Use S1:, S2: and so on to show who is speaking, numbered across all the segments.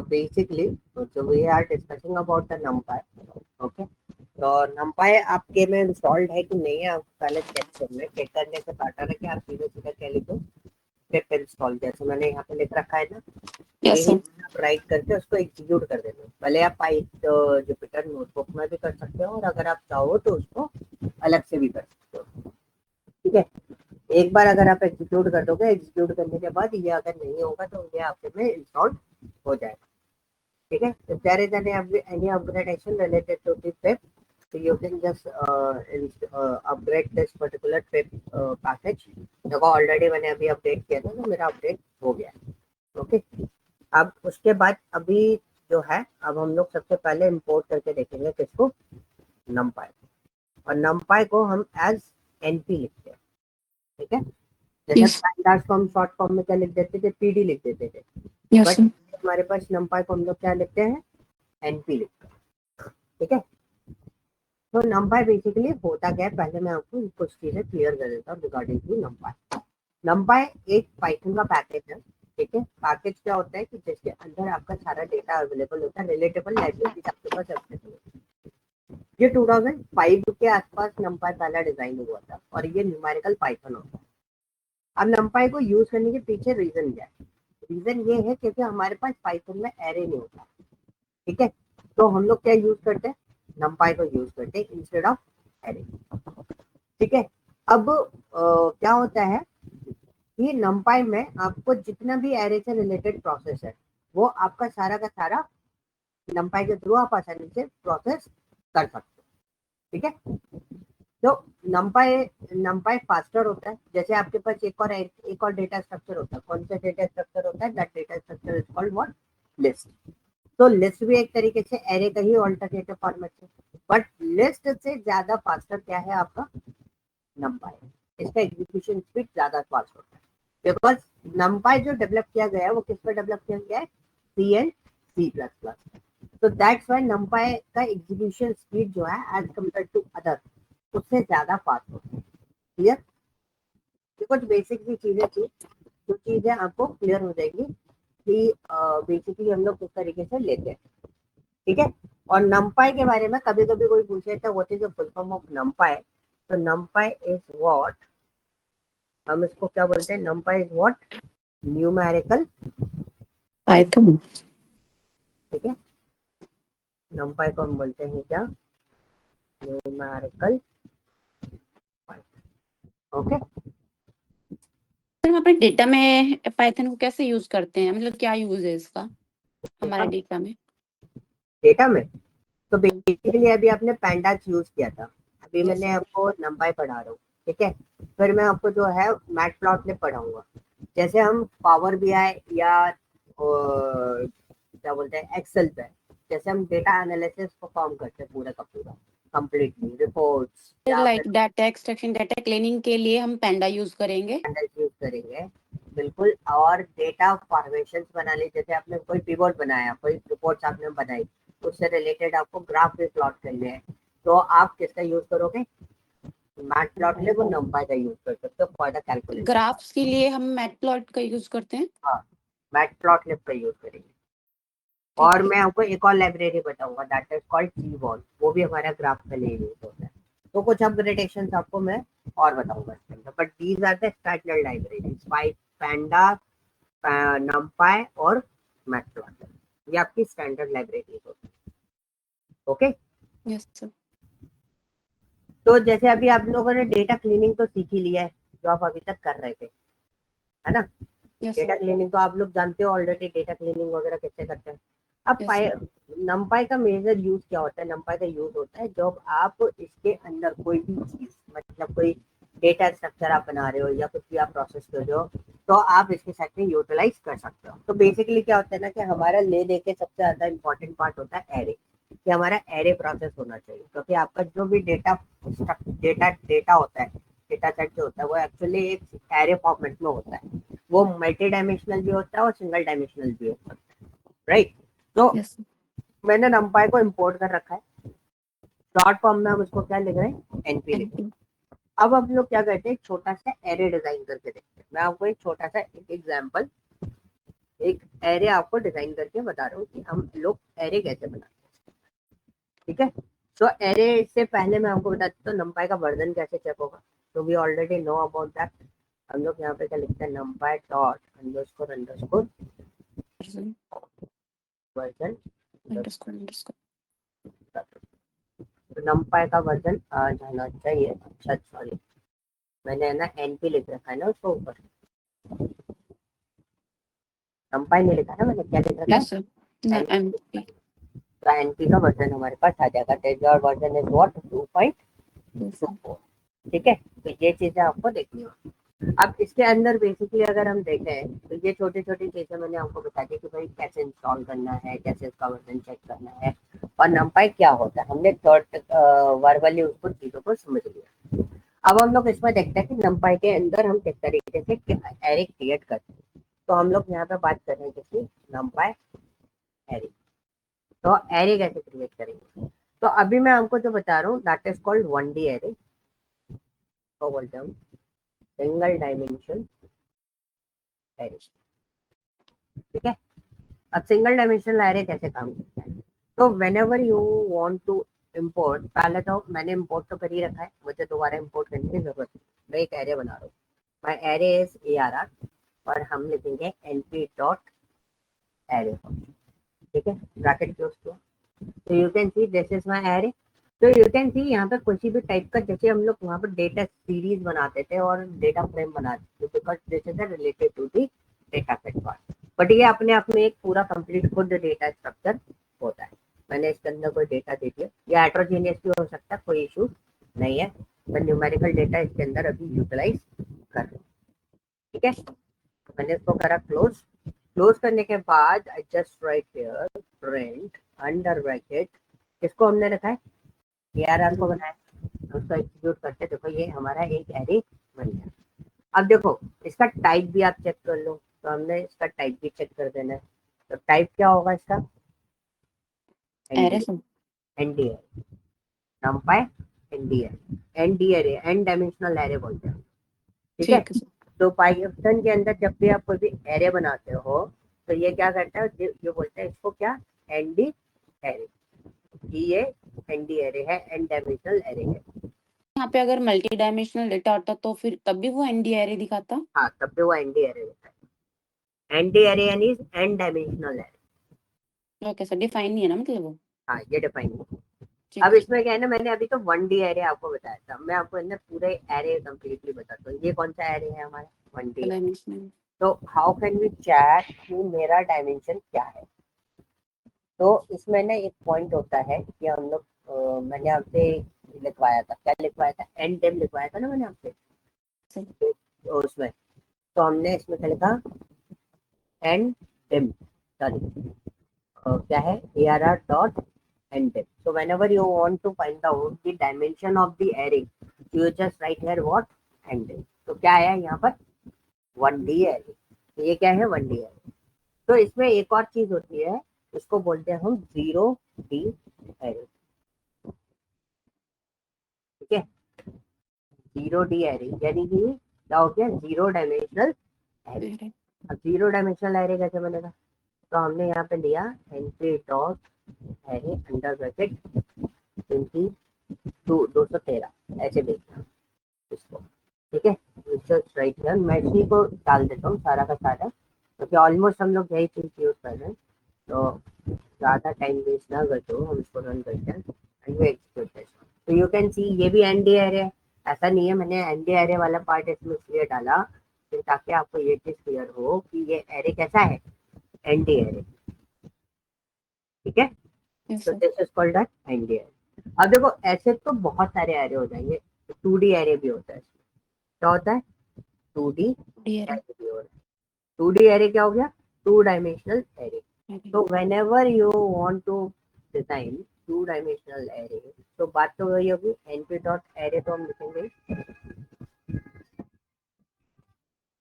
S1: basically, so we are discussing about the numpy. Okay, तो numpy आपके में installed है कि नहीं है, आप पहले चेक करना है। चेक करने से बेटर है कि आप सीधे सीधे क्या लिखो, पिप इंस्टॉल, जैसे मैंने यहाँ पे लिख रखा है ना,
S2: Yes,
S1: यही
S2: sir.
S1: आप राइट करके उसको एग्जीक्यूट कर देना। पहले आप जुपिटर नोटबुक में भी कर सकते हो, और अगर आप चाहो तो उसको अलग से भी कर सकते हो। ठीक है, एक बार अगर आप एग्जीक्यूट कर दोगे, एग्जीक्यूट करने के बाद ये अगर नहीं होगा तो ये आपके में इंस्टॉल हो जाएगा। ठीक है, if there is any upgradation related to the pip, so you can just upgrade this particular pip package। देखो ऑलरेडी मैंने अभी अपडेट किया था, तो मेरा अपडेट हो गया। ओके, अब उसके बाद अभी जो है, अब हम लोग सबसे पहले इंपोर्ट करके देखेंगे किसको, numpy। और numpy को हम एज np लिखते हैं। ठीक है, जैसे
S2: Yes.
S1: pandas को हम शॉर्ट फॉर्म में क्या लिख देते थे, pd लिख देते थे,
S2: Yes,
S1: बट
S2: sir.
S1: हमारे पास numpy को हम लोग क्या लिखते हैं, np लिखते हैं। ठीक है, तो numpy बेसिकली होता क्या है, पहले मैं आपको कुछ चीजें क्लियर कर देता हूँ रिगार्डिंग टू numpy। numpy एक पाइथन का पैकेज है। ठीक है, पैकेज क्या होता है कि जिसके अंदर आपका सारा डेटा अवेलेबल होता है, रिलेटेबल लाइब्रेरीज आपके पास अवेलेबल होती है। ये 2005 के आसपास numpy पहला डिजाइन हुआ था, और ये न्यूमेरिकल पाइथन होता है। अब numpy को यूज करने के पीछे रीजन क्या है, रीजन ये है क्योंकि हमारे पास पाइथन में एरे नहीं होता। ठीक है, तो हम लोग क्या यूज करते हैं, numpy को यूज करते हैं इंस्टेड ऑफ एरे। ठीक है, अब क्या होता है कि numpy में आपको जितना भी एरे से रिलेटेड प्रोसेस है, वो आपका सारा का सारा numpy के थ्रू आप आसानी से प्रोसेस कर सकते हो। ठीक है, तो numpy फास्टर होता है। जैसे आपके पास एक और डेटा स्ट्रक्चर होता है, कौन सा डेटा स्ट्रक्चर होता है, that data structure is called what, list. तो लिस्ट भी एक तरीके से एरे का ही ऑल्टरनेटिव फॉर्मेट है, बट लिस्ट से ज्यादा फास्टर क्या है आपका, numpy है। इसका एग्जीक्यूशन स्पीड ज्यादा फास्ट होता है, बिकॉज numpy जो डेवलप किया गया है वो किस पर डेवलप किया गया है, सी एंड सी प्लस प्लस। तो दैट्स वाई numpy का एग्जीक्यूशन स्पीड जो है एज कम्पेयर टू अदर उससे ज्यादा फास्ट होता है। क्लियर, कुछ बेसिक सी चीजें थी, जो चीजें आपको क्लियर हो जाएगी कि बेसिकली हम लोग किस तरीके से लेते हैं। ठीक है, और numpy के बारे में कभी कभी कोई पूछे तो what is the full form of numpy, तो numpy इज व्हाट, हम इसको क्या बोलते हैं, numpy is what, numerical Python.
S2: Python.
S1: ठीक है, numpy को हम बोलते हैं क्या, न्यूमेरिकल पाइथन। ओके,
S2: सर हम अपने डेटा में पाइथन को कैसे यूज करते हैं, मतलब क्या यूज है इसका हमारे डेटा में?
S1: डेटा में तो
S2: हम्म,
S1: बेसिकली अभी आपने pandas यूज किया था, अभी
S2: Yes,
S1: मैंने
S2: sir.
S1: आपको numpy पढ़ा रहा हूँ। ठीक है, फिर मैं आपको जो है मैटप्लॉटलिब पढ़ाऊंगा। जैसे हम पावर बीआई या क्या बोलते हैं एक्सेल पे, जैसे हम डेटा एनालिसिस परफॉर्म करते हैं पूरा का पूरा कंप्लीटली रिपोर्ट्स, या
S2: लाइक
S1: फिर
S2: डाटा एक्सट्रैक्शन, डाटा क्लीनिंग के लिए हम पेंडा यूज करेंगे।
S1: pandas यूज करेंगे, बिल्कुल। और डेटा फॉर्मेशन बना ली, जैसे आपने कोई पिवोट बनाया, कोई रिपोर्ट्स आपने बनाई, उससे रिलेटेड आपको ग्राफ भी प्लॉट करने हैं, तो आप किसका यूज करोगे, मैटप्लॉटलिब और numpy का यूज कर सकते हो फॉर द कैलकुलेशन।
S2: ग्राफ्स के लिए हम मैटप्लॉट का यूज करते हैं।
S1: हाँ, मैटप्लॉटलिब का यूज करेंगे। और
S2: ठीक है।
S1: मैं आपको एक और लाइब्रेरी बताऊंगा, दैट इज कॉल्ड Gwall, वो भी हमारा ग्राफ के लिए यूज होता है। तो कुछ अपग्रेडेशन आपको मैं और बताऊंगा इसके अंदर, but these are the standard libraries, panda, numpy और मैटप्लॉटलिब, ये आपकी स्टैंडर्ड लाइब्रेरीज होती है। Okay,
S2: yes sir.
S1: तो जैसे अभी आप लोगों ने डेटा क्लीनिंग तो सीख ही लिया है, जो आप अभी तक कर रहे थे, है ना।
S2: Yes
S1: data
S2: sir.
S1: क्लीनिंग तो आप लोग जानते हो ऑलरेडी, डेटा क्लीनिंग वगैरह कैसे करते हैं। अब
S2: यस सर।
S1: numpy का मेजर यूज क्या होता है, numpy का यूज होता है जब आप इसके अंदर कोई भी चीज, मतलब कोई डेटा स्ट्रक्चर आप बना रहे हो या कुछ भी आप प्रोसेस कर रहे हो, तो आप इसके साथ में यूटिलाइज कर सकते हो। तो बेसिकली क्या होता है ना, कि हमारा ले दे के सबसे ज्यादा इंपॉर्टेंट पार्ट होता है एरे, कि हमारा एरे प्रोसेस होना चाहिए, क्योंकि आपका जो भी डेटा डेटा डेटा होता है, डेटा सेट जो होता है वो एक्चुअली एक एरे फॉर्मेट में होता है। वो मल्टी डायमेंशनल भी होता है और सिंगल डायमेंशनल भी हो सकता है, राइट। तो
S2: यस सर।
S1: मैंने numpy को इंपोर्ट कर रखा है, शॉर्ट फॉर्म में हम उसको क्या लिख रहे हैं, एनपी लिख रहे हैं।
S2: एनपी।
S1: अब हम लोग क्या करते हैं, एक छोटा सा एरे डिजाइन करके देखते हैं। मैं आपको एक छोटा सा एक एरे आपको डिजाइन करके बता रहा हूँ कि हम लोग एरे कैसे बनाते हैं, ठीक है। तो एरे से पहले मैं आपको बता देता हूँ numpy का वर्जन कैसे चेक होगा। तो we already know about that. हम लोग यहाँ पे क्या लिखते हैं, numpy dot underscore underscore version. तो numpy का वर्जन आ जाना चाहिए। अच्छा सॉरी, मैंने है ना np लिख रखा है ना उसको ऊपर, numpy नहीं लिखा ना मैंने, क्या लिख रखा है,
S2: यस सर एमपी
S1: तो एनपी का वर्जन हमारे पास आ जाएगा। टेजर वर्जन इज व्हाट 2.24, ठीक है। तो ये चीजें आपको देखनी होगी। अब इसके अंदर बेसिकली अगर हम देखें तो ये छोटी छोटी चीजें मैंने आपको बता दी कि भाई कैसे इंस्टॉल करना है, कैसे इसका वर्जन चेक करना है, और numpy क्या होता है। हमने थर्ड वर्बली उसको चीजों को समझ लिया। अब हम लोग इसमें देखते हैं कि numpy के अंदर हम किस तरीके से एरे क्रिएट करते हैं। तो हम लोग यहाँ पे बात कर रहे हैं कि numpy एरे, तो एरे कैसे क्रिएट करेंगे। तो अभी मैं आपको जो बता रहा हूँ that is called 1D array, तो बोलते हैं सिंगल डायमेंशन एरे, ठीक है। अब सिंगल डायमेंशनल एरे कैसे काम करता है, तो whenever you want to import, पहले तो मैंने इंपोर्ट तो कर ही रखा है, मुझे दोबारा इंपोर्ट करने की जरूरत नहीं। मैं एक एरे बना रहा हूँ, माई एरे इज ARR, और हम लिखेंगे np डॉट एरे, ठीक है, ब्रैकेट क्लोज किया। तो you can see this is my array. तो यू कैन सी यहाँ पे किसी भी टाइप का, जैसे हम लोग वहाँ पर डेटा सीरीज बनाते थे और डेटा फ्रेम बनाते थे, because this is related to the data set part, but ये अपने आप में एक पूरा कंप्लीट खुद डेटा स्ट्रक्चर होता है। मैंने इसके अंदर कोई डेटा दे दिया, या हेटेरोजेनियस भी हो सकता है, कोई इशू नहीं है। मैं न्यूमेरिकल डेटा इसके अंदर अभी यूटिलाइज कर रहा हूँ, ठीक है। तो मैंने इसको करा क्लोज। क्लोज करने के बाद I just write here print under bracket, किसको हमने रखा है, ARR को बनाया, उसको एग्जीक्यूट करते, देखो ये हमारा एक एरे बन गया। अब देखो इसका टाइप भी आप चेक कर लो, तो हमने इसका टाइप भी चेक कर देना है। तो टाइप क्या होगा इसका,
S2: array sir
S1: ND array, numpy ND array, ND array N dimensional array बोलते हैं, ठीक है।
S2: ठीक है सर
S1: तो पाइथन के अंदर जब भी आप कोई भी एरे बनाते हो तो ये क्या करता है, ये बोलते हैं इसको क्या, ND एरे, ये ND एरे है, एन डायमेंशनल एरे है।
S2: यहाँ पे अगर मल्टी डायमेंशनल डेटा होता तो फिर तब भी वो एनडी एरे दिखाता।
S1: हाँ, तब भी वो ND एरे रहता है। ND एरे यानी N dimensional array,
S2: okay sir define नहीं है ना मतलब वो।
S1: हाँ ये डिफाइन है।
S2: ठीक
S1: अब
S2: है सर
S1: इसमें क्या है ना, मैंने अभी तो 1D एरे आपको बताया था, मैं आपको है ना पूरे एरे कंप्लीटली बताता हूँ। ये कौन सा एरे है हमारा, 1D एरे।
S2: डायमेंशनल
S1: तो हाउ कैन वी चेक कि मेरा डायमेंशन क्या है। तो इसमें ना एक पॉइंट होता है कि हम लोग मैंने आपसे लिखवाया था, क्या लिखवाया था, एन टेम लिखवाया था ना मैंने आपसे,
S2: सर
S1: तो उसमें तो हमने इसमें क्या लिखा, एन टेम, सॉरी क्या है, ARR dot ndim. So whenever you want to find out the dimension of the array, you just write here what, n dim। तो क्या है यहाँ पर, 1D array। तो ये क्या है, 1D array। तो इसमें एक और चीज होती है, उसको बोलते हैं हम 0D array, ठीक है। 0D array यानी कि क्या हो गया, 0 डायमेंशनल एरे।
S2: एरे
S1: अब 0 डायमेंशनल एरे कैसे बनेगा, तो हमने यहाँ पे लिया entry dot array under bracket 213 ऐसे देखना इसको, ठीक है। राइट हियर मैं इसी को डाल देता हूँ सारा का सारा, क्योंकि ऑलमोस्ट हम लोग यही चीज यूज कर रहे हैं, तो ज़्यादा टाइम वेस्ट ना करते हो, हम इसको रन करते हैं एंड वी एक्सिक्यूट दिस। तो यू कैन सी ये भी ND एरे है, ऐसा नहीं है, मैंने ND एरे वाला पार्ट इसमें इसलिए डाला फिर ताकि आपको ये चीज क्लियर हो कि ये एरे कैसा है, ND एरे, ठीक है।
S2: यस
S1: तो
S2: sir
S1: this is called ND array. अब देखो ऐसे तो बहुत सारे एरे हो जाएंगे, 2D एरे भी होता है, क्या होता है, 2D
S2: एरे
S1: एरे भी हो रहा है। 2D एरे क्या हो गया, 2 डायमेंशनल एरे। तो whenever you want to design 2 dimensional array, तो बात तो वही होगी, np डॉट एरे तो हम लिखेंगे,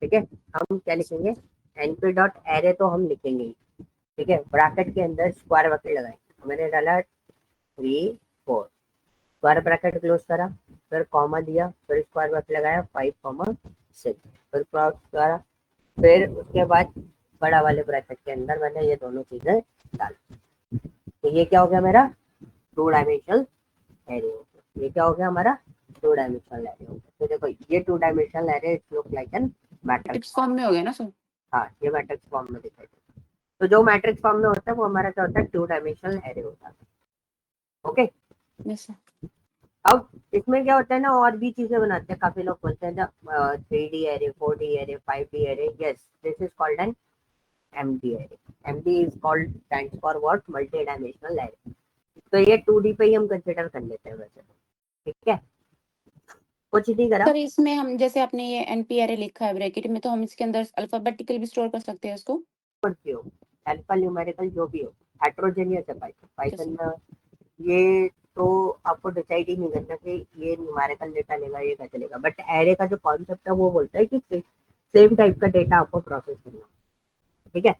S1: ठीक है। हम क्या लिखेंगे, np डॉट एरे तो हम लिखेंगे ही, ठीक है। ब्रैकेट के अंदर स्क्वायर ब्रैकेट लगाएंगे, मैंने डाला 3 4, स्क्वायर ब्रैकेट क्लोज करा, फिर कॉमा दिया, फिर स्क्वायर ब्रैकेट लगाया 5 6, फिर क्रॉस करा, फिर उसके बाद बड़ा वाले ब्रैकेट के अंदर मैंने ये दोनों चीजें डाली। तो ये क्या हो गया मेरा 2 डायमेंशनल एरे हो गया। ये क्या हो गया हमारा 2 डायमेंशनल एरे हो गया। तो देखो ये 2 dimensional array it look like an matrix.
S2: Matrix form में हो गया ना सर?
S1: हाँ ये मैट्रिक्स फॉर्म में दिखाई देता है। तो जो मैट्रिक्स फॉर्म में होता है वो हमारा क्या होता है 2 डायमेंशनल एरे होता है। Okay,
S2: yes sir.
S1: अब इसमें क्या होता है ना और भी चीजें बनाते हैं काफी लोग बोलते हैं ना 3D array 4D array 5D array. Yes this is called an MD array. MD is called stands for what multi dimensional array. तो ये 2D पे ही हम कंसिडर कर लेते हैं वैसे तो, ठीक है, कुछ नहीं करा।
S2: सर इसमें हम जैसे आपने ये एनपी एरे लिखा है ब्रैकेट में, तो हम इसके अंदर अल्फाबेटिकल भी स्टोर कर सकते हैं इसको?
S1: भी हो अल्फा न्यूमेरिकल जो भी हो, हेट्रोजेनियस है पाइथन।
S2: जैसे
S1: पाइथन में ये तो आपको डिसाइड ही नहीं करना कि ये न्यूमेरिकल डेटा लेगा ये क्या चलेगा, बट एरे का जो कॉन्सेप्ट है वो बोलता है कि सेम टाइप का डेटा आपको प्रोसेस करना, ठीक है।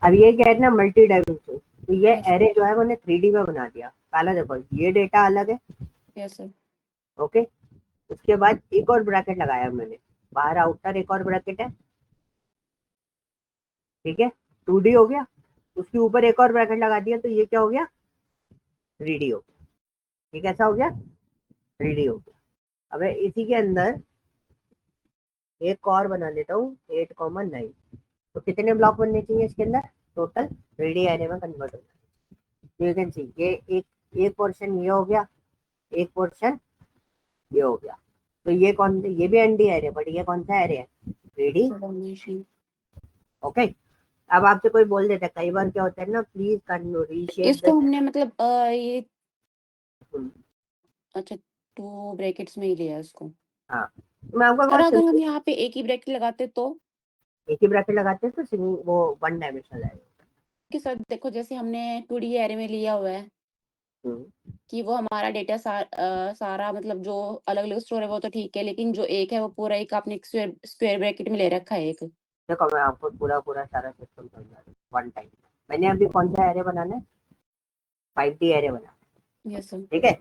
S1: अब ये क्या है ना मल्टी डायमेंशन, तो ये
S2: यस
S1: एरे जो है मैंने 3D में बना दिया। पहला देखो ये डेटा अलग है,
S2: यस सर।
S1: ओके। उसके बाद एक और ब्रैकेट लगाया मैंने, बाहर आउटर एक और ब्रैकेट है, ठीक है, 2D हो गया। उसके ऊपर एक और ब्रैकेट लगा दिया, तो ये क्या हो गया 3D हो गया। ये कैसा हो गया 3D हो गया। अब इसी के अंदर एक और बना लेता हूँ 8,9। तो कितने ब्लॉक बनने चाहिए इसके अंदर टोटल 3D एरे में कन्वर्ट हो जाए। यू कैन सी ये एक पोर्शन ये हो गया, एक पोर्शन ये हो गया। तो ये भी एनडी एरे, बट ये कौन सा एरे है 3D।
S2: डायमेंशन।
S1: ओके, अब आपसे कोई बोल देता है कई बार क्या होता है ना प्लीज रीशेप
S2: इसको
S1: दिस।
S2: हमने मतलब ये अच्छा 2 ब्रैकेट्स में ही लिया इसको।
S1: हाँ तो मैं आपको
S2: सर
S1: बहुत
S2: अगर
S1: सिंपल
S2: हम यहाँ पे एक ही ब्रैकेट लगाते तो?
S1: एक ही ब्रैकेट लगाते हैं तो वो 1 डायमेंशनल है।
S2: कि सर देखो जैसे हमने 2D एरे में लिया हुआ है कि वो हमारा डेटा सारा मतलब जो अलग-अलग स्टोर है वो तो ठीक है, लेकिन जो एक है वो पूरा एक आपने स्क्वायर स्क्वायर ब्रैकेट में ले रखा है एक।
S1: देखो मैं आपको पूरा पूरा सारा सिस्टम समझा दूँ वन टाइम। मैंने अभी कौन सा एरे बनाना है 5D एरे बनाना है,
S2: यस सर।
S1: ठीक है।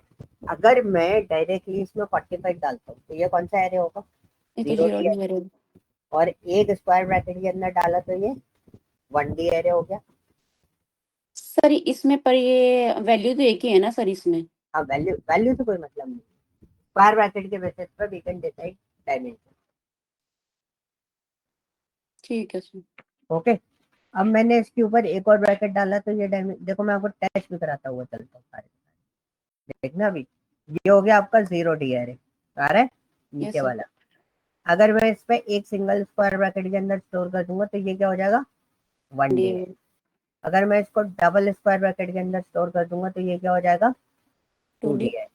S1: अगर मैं डायरेक्टली इसमें 45 डालता हूँ तो ये कौन सा एरे होगा
S2: ये तो 0
S1: 0D
S2: डी
S1: एरे।
S2: एरे।
S1: और एक स्क्वायर ब्रैकेट के अंदर डाला तो ये 1D एरे हो गया।
S2: सर इसमें पर ये वैल्यू तो एक ही है ना सर इसमें?
S1: हाँ वैल्यू वैल्यू से कोई मतलब नहीं, स्क्वायर ब्रैकेट के बेसिस पर वी कैन डिसाइड डायमेंशन।
S2: ठीक है सर।
S1: ओके, अब मैंने इसके ऊपर एक और ब्रैकेट डाला तो ये देखो मैं आपको टेस्ट भी कराता हुआ चलता हूँ सारे। देखना अभी ये हो गया आपका 0D एरे आ रहा है
S2: यस
S1: नीचे
S2: सर।
S1: वाला। अगर मैं इस पे एक सिंगल स्क्वायर ब्रैकेट के अंदर स्टोर कर दूंगा तो ये क्या हो जाएगा 1D
S2: डी
S1: है। अगर मैं इसको डबल स्क्वायर ब्रैकेट के अंदर स्टोर कर दूंगा तो ये क्या हो जाएगा 2D
S2: 2D।
S1: है।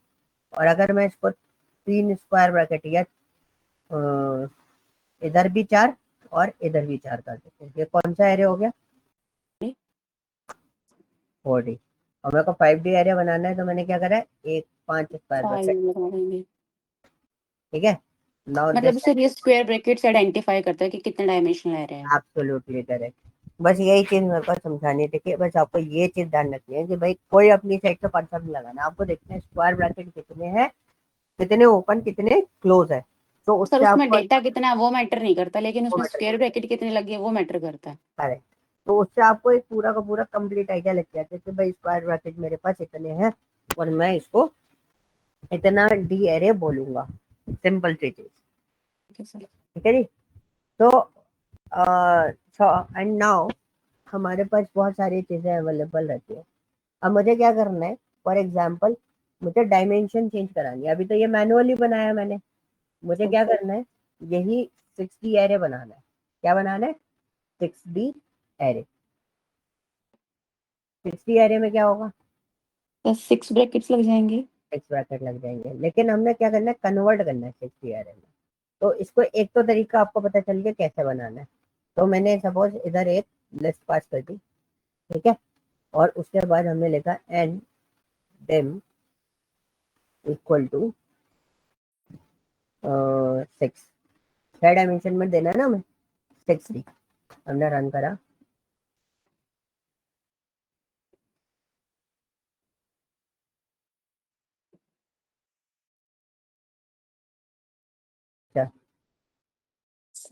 S1: और अगर मैं इसको 3 स्क्वायर ब्रैकेट या अ, इधर भी 4 और इधर भी 4 कर देते हैं, ये कौन सा एरे हो गया 4D। और मेरे को 5D एरे बनाना है तो मैंने क्या करा है एक 5 स्क्वायर ब्रैकेट,
S2: 5 लगा देंगे।
S1: ठीक है। नाउ
S2: मतलब
S1: दिस
S2: सर ये स्क्वायर ब्रैकेट से आइडेंटिफाई करता है कि कितने डायमेंशनल एरे है।
S1: Absolutely correct. बस यही चीज मेरे को समझानी थी कि बस आपको ये चीज ध्यान रखनी है कि भाई कोई अपनी साइड से कॉन्सेप्ट नहीं लगाना, आपको देखना है स्क्वायर ब्रैकेट कितने हैं, कितने ओपन कितने क्लोज है, तो
S2: सर
S1: उससे
S2: उसमें
S1: आपको
S2: डेटा कितना है वो मैटर नहीं करता, लेकिन
S1: वो
S2: उसमें
S1: मैटर
S2: स्क्वायर ब्रैकेट कितने लगे हैं वो मैटर करता है।
S1: करेक्ट। तो उससे आपको एक पूरा का पूरा कंप्लीट आइडिया लग जाता है कि भाई स्क्वायर ब्रैकेट मेरे पास इतने हैं और मैं इसको इतना डी एरे बोलूंगा, सिंपल सी चीज,
S2: ठीक है सर।
S1: ठीक है जी। तो एंड नाउ हमारे पास बहुत सारी चीजें अवेलेबल रहती है। अब मुझे क्या करना है फॉर एग्जाम्पल मुझे डायमेंशन चेंज करानी है। अभी तो ये मैनुअली बनाया मैंने, मुझे क्या करना है यही 6D एरे बनाना है। क्या बनाना है 6D एरे। 6D एरे में क्या होगा
S2: तो 6 ब्रैकेट्स लग जाएंगे।
S1: 6 ब्रैकेट लग जाएंगे, लेकिन हमने क्या करना है कन्वर्ट करना है 6D एरे में। तो इसको एक तो तरीका आपको पता चल गया कैसे बनाना है। तो मैंने सपोज इधर एक लिस्ट पास कर दी, ठीक है, और उसके बाद हमने लिखा ndim equal to 6, 6 dimension में देना है ना हमें 6D। हमने रन करा,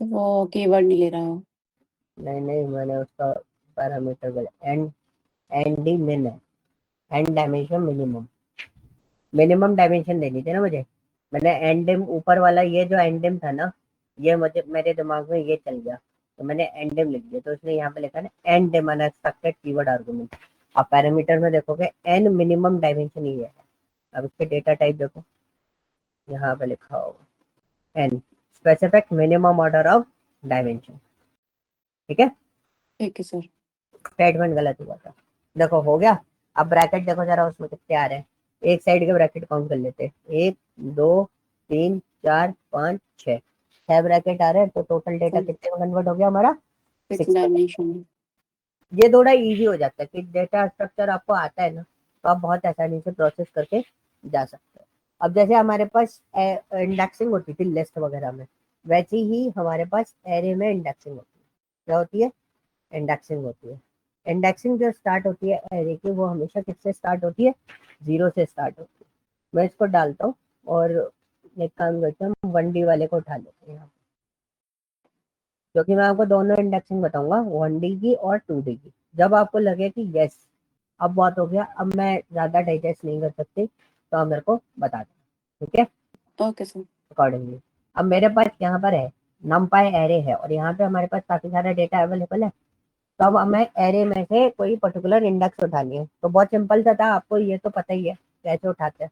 S2: वो कीवर्ड नहीं ले रहा हो।
S1: नहीं मैंने उसका पैरामीटर बोला एन डी मिन है, एन डायमेंशन मिनिमम डायमेंशन देनी थी ना मुझे। मैंने एंडिम ऊपर वाला ये जो एंडिम था ना, ये मुझे मेरे दिमाग में ये चल गया, तो मैंने एंडिम लिख दिया, तो इसने यहाँ पे लिखा ना एंडिम अनएक्सपेक्टेड कीवर्ड आर्गुमेंट। आप पैरामीटर में देखोगे एन मिनिमम डायमेंशन ही है। अब इसके डेटा टाइप देखो, यहाँ पे लिखा होगा an specific minimum order of dimension. ठीक है,
S2: ठीक है सर।
S1: स्टेटमेंट गलत हुआ था। देखो हो गया। अब ब्रैकेट देखो जरा उसमें कितने आ रहे हैं, एक साइड के ब्रैकेट काउंट कर लेते हैं, 1 2 3 4 5 6 ब्रैकेट आ रहे हैं, तो टोटल डेटा कितने में कन्वर्ट हो गया हमारा?
S2: 6 डायमेंशन।
S1: ये थोड़ा इजी हो जाता है कि डेटा स्ट्रक्चर आपको आता है ना, तो आप बहुत आसानी से प्रोसेस करके जा सकते हो। अब जैसे हमारे पास इंडेक्सिंग होती थी लिस्ट वगैरह में, वैसी ही हमारे पास एरे में इंडेक्सिंग होती है। क्या होती है? इंडेक्सिंग होती है। इंडेक्सिंग जो स्टार्ट होती है एरे की, वो हमेशा किससे स्टार्ट होती है? 0 से स्टार्ट होती है। मैं इसको डालता हूँ और एक काम करते हैं, हम 1D वाले को उठा लेते हैं यहाँ पे, क्योंकि मैं आपको दोनों इंडेक्सिंग बताऊंगा, 1D की और 2D की। जब आपको लगे कि यस अब बहुत हो गया, अब मैं ज्यादा डाइजेस्ट नहीं कर सकती, तो आप मेरे को बता दें, ठीक है?
S2: Okay sir.
S1: अकॉर्डिंगली अब मेरे पास यहाँ पर है नमपाई एरे है, और यहाँ पे हमारे पास काफी सारा डेटा अवेलेबल है। तो अब हमें एरे में से कोई पर्टिकुलर इंडेक्स उठानी है, तो बहुत सिंपल सा था, आपको ये तो पता ही है कैसे उठाते हैं।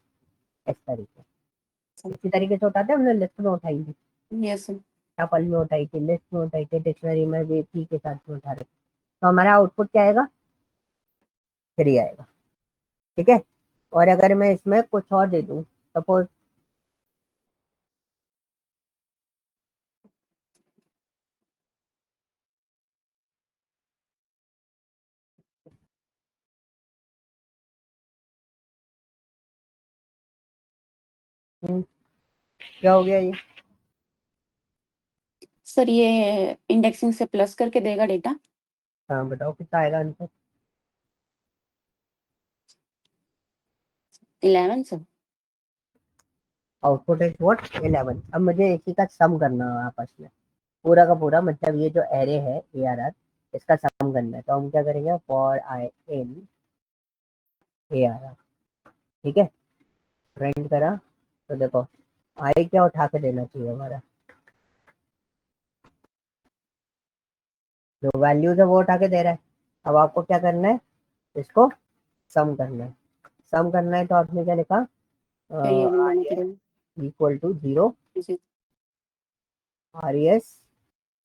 S1: इस तरीके इसी तरीके से उठाते हैं, हमने लिस्ट में उठाई थी,
S2: यस सर।
S1: टपल में उठाई थी, लिस्ट में उठाई थी, डिक्शनरी में भी थी के साथ में उठा रहे थे। तो हमारा आउटपुट क्या आएगा? 3 आएगा। ठीक है, और अगर मैं इसमें कुछ और दे दूं, सपोज क्या हो गया ये?
S2: सर ये इंडेक्सिंग से प्लस करके देगा डेटा।
S1: हाँ बताओ कितना आएगा answer?
S2: 11 sir.
S1: Output is what? 11। अब मुझे इसी का सम करना है आपस में, पूरा का पूरा, मतलब ये जो एरे है ARR, इसका सम करना है। तो हम क्या करेंगे, फॉर आई इन ARR। ठीक है, प्रिंट करा, तो देखो आई क्या उठा के देना चाहिए हमारा, जो वैल्यूज है वो उठा के दे रहा है। अब आपको क्या करना है, इसको सम करना है। सम करना है तो आपने क्या लिखा,
S2: फिर ये भी लेना
S1: आई
S2: पड़ेगा।
S1: इक्वल टू 0,
S2: जी।
S1: RES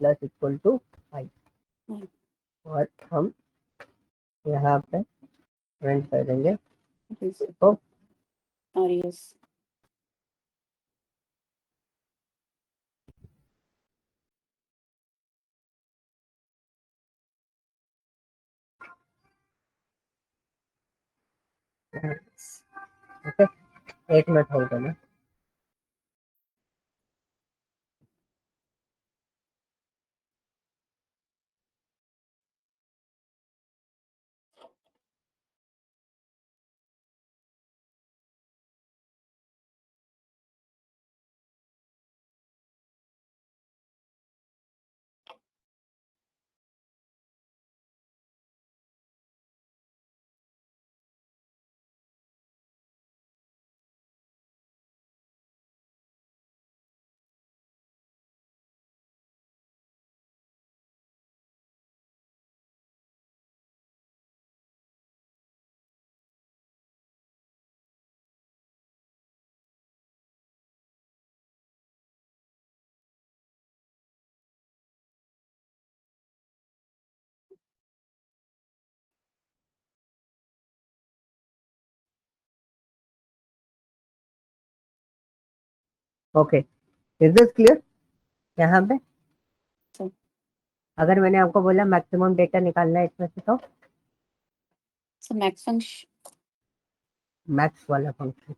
S1: plus equal to I,
S2: hmm,
S1: और हम यहाँ पे प्रिंट कर देंगे
S2: जी सर।
S1: तो
S2: और यस।
S1: ओके, 1 मिनट होल्ड करना। Okay, is this clear? यहाँ पे
S2: सर।
S1: अगर मैंने आपको बोला मैक्सिमम डेटा निकालना है इसमें से, तो
S2: सर मैक्स फंक्शन।
S1: मैक्स वाला फंक्शन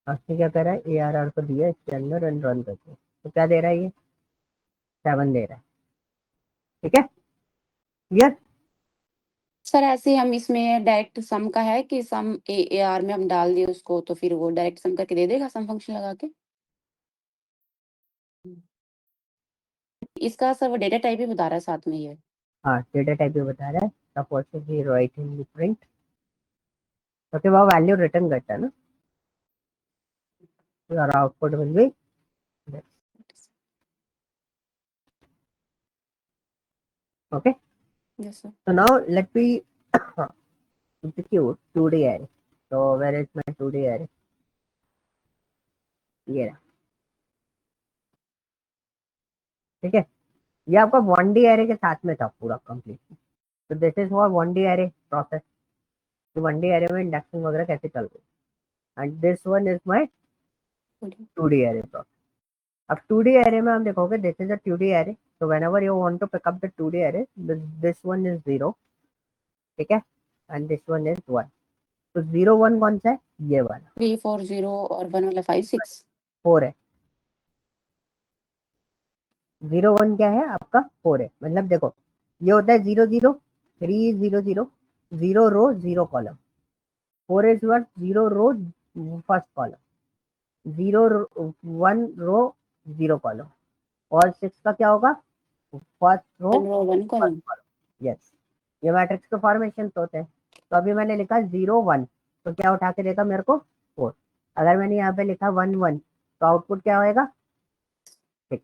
S1: आपने क्या करा है, ARR को दिया इसके अंदर एंड रन करते हैं, तो क्या दे रहा है ये? 7 दे रहा है। ठीक है, क्लियर?
S2: सर ऐसे हम इसमें डायरेक्ट सम का है कि सम AR में हम डाल दिए उसको, तो फिर वो डायरेक्ट सम करके दे देगा सम फंक्शन लगा के। इसका सर वो डेटा टाइप ही बता रहा है साथ में ये।
S1: हाँ डेटा टाइप भी बता रहा है, सपोज कि राइट इन प्रिंट, तो फिर वो वैल्यू रिटर्न करता है ना, your output will be okay.
S2: Yes, sir.
S1: So now let me execute 2D array. So where is my 2D array? ये रहा. ठीक है, ये आपका 1D array के साथ में था पूरा कंप्लीट. तो this is for 1D array process. तो 1D array में इंडेक्सिंग वगैरह कैसे चल रही है, and this one is my 2D array process. अब 2D array में हम देखोगे this is a 2D array. So whenever you want to pick up the 2D array, this one is 0, ठीक है, and this one is 1. तो 0 1 कौन सा है, ये वाला
S2: 3 4 0 और 1 वाला 5 6.
S1: 4 है. 0 1 क्या है आपका 4 है. मतलब देखो ये होता है 0 0 3 0 0 0 row 0 column. 4 is what 0 row first column, 0 1 row 0 column, और 6 का क्या होगा first row
S2: 1 row 1 column.
S1: Yes. ये मैट्रिक्स के फॉर्मेशन होते हैं. तो अभी मैंने लिखा 0 1, तो क्या उठा के देगा मेरे को 4. अगर मैंने यहाँ पे लिखा 1 1, तो आउटपुट क्या होएगा 6.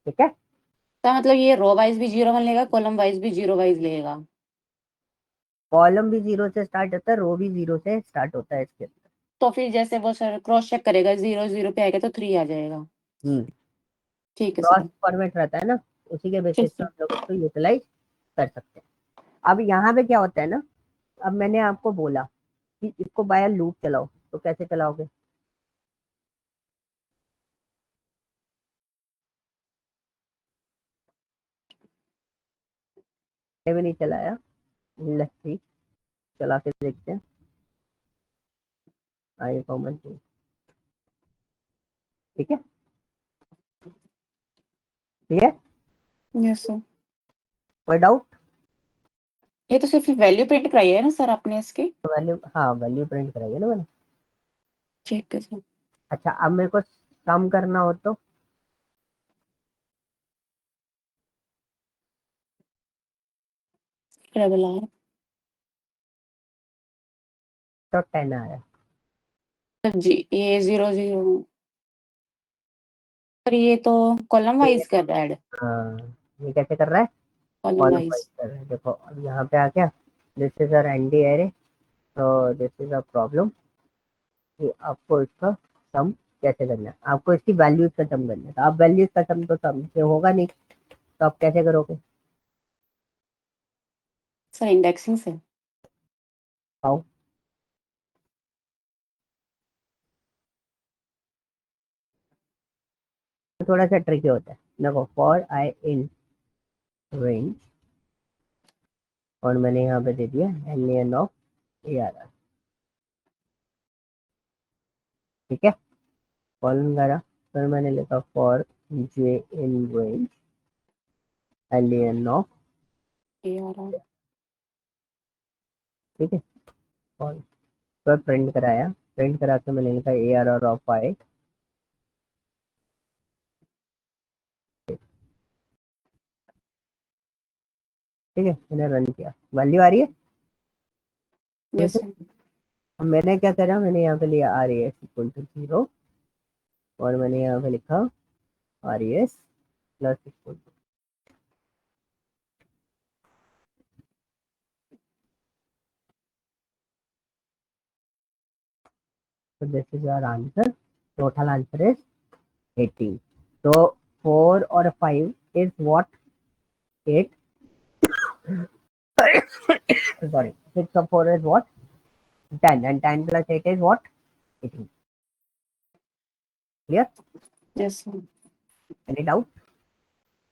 S1: ठीक है,
S2: तो मतलब ये रो वाइज भी 0 1 लेगा, कॉलम वाइज भी 0 वाइज लेगा.
S1: कॉलम भी 0 से स्टार्ट होता है, रो भी 0 से स्टार्ट होता है इसके अंदर.
S2: तो फिर जैसे वो सर क्रॉस चेक करेगा, 0 0 पे आएगा तो 3 आ जाएगा. ठीक है
S1: क्रॉस
S2: सर.
S1: फॉर्मेट रहता है ना, उसी के बेसिस
S2: ठीक
S1: पे
S2: है.
S1: हम लोग उसको यूटिलाइज कर सकते हैं. अब यहाँ पे क्या होता है ना, अब मैंने आपको बोला कि इसको बाय लूप चलाओ, तो कैसे चलाओगे, मैंने भी नहीं चलाया. लेट्स सी, चला के देखते हैं. आई कॉमन, ठीक है, ठीक है,
S2: यस सर.
S1: कोई डाउट.
S2: ये तो सिर्फ वैल्यू प्रिंट कराई है ना सर आपने इसकी.
S1: वैल्यू, हाँ वैल्यू प्रिंट करेंगे ना मैंने.
S2: ठीक है सर.
S1: अच्छा अब मेरे को सम करना हो तो
S2: डबल आर.
S1: तो 10 आया.
S2: जी ये 0 0. पर ये तो कॉलम वाइज कर रहा है.
S1: हाँ, ये कैसे कर रहा है,
S2: कॉलम
S1: कॉलम वाइज
S2: वाइज.
S1: कर रहा है. देखो अब यहाँ पे आ गया, this is a ND array. तो दिस इज अ प्रॉब्लम कि आपको इसका सम कैसे करना है, आपको इसकी वैल्यूज का सम करना है. तो आप वैल्यूज का सम तो सम से होगा नहीं, तो आप कैसे करोगे,
S2: सर इंडेक्सिंग से.
S1: हाउ. तो थोड़ा सा ट्रिकी होता है. देखो फॉर आई इन रेंज, और मैंने यहाँ पे दे दिया N of A R R. ठीक है, कॉलन करा, फिर मैंने लिखा for J in range N of.
S2: A R R.
S1: ठीक है, और फिर प्रिंट कराया, प्रिंट करा के मैंने लिखा ए आर आर ऑफ आई. ठीक है, मैंने रन किया, वैल्यू आ रही है.
S2: Yes sir.
S1: अब मैंने क्या करा, मैंने यहाँ पे लिया आर एस इक्वल टू 0, और मैंने यहाँ पे लिखा R S plus equal to. तो this is our answer. Total answer is 18. तो 4 और 5 इज व्हाट 8. Sorry, 6 और 4 is what 10, and 10 plus 8 is what 18. Clear?
S2: Yes sir.
S1: Any doubt?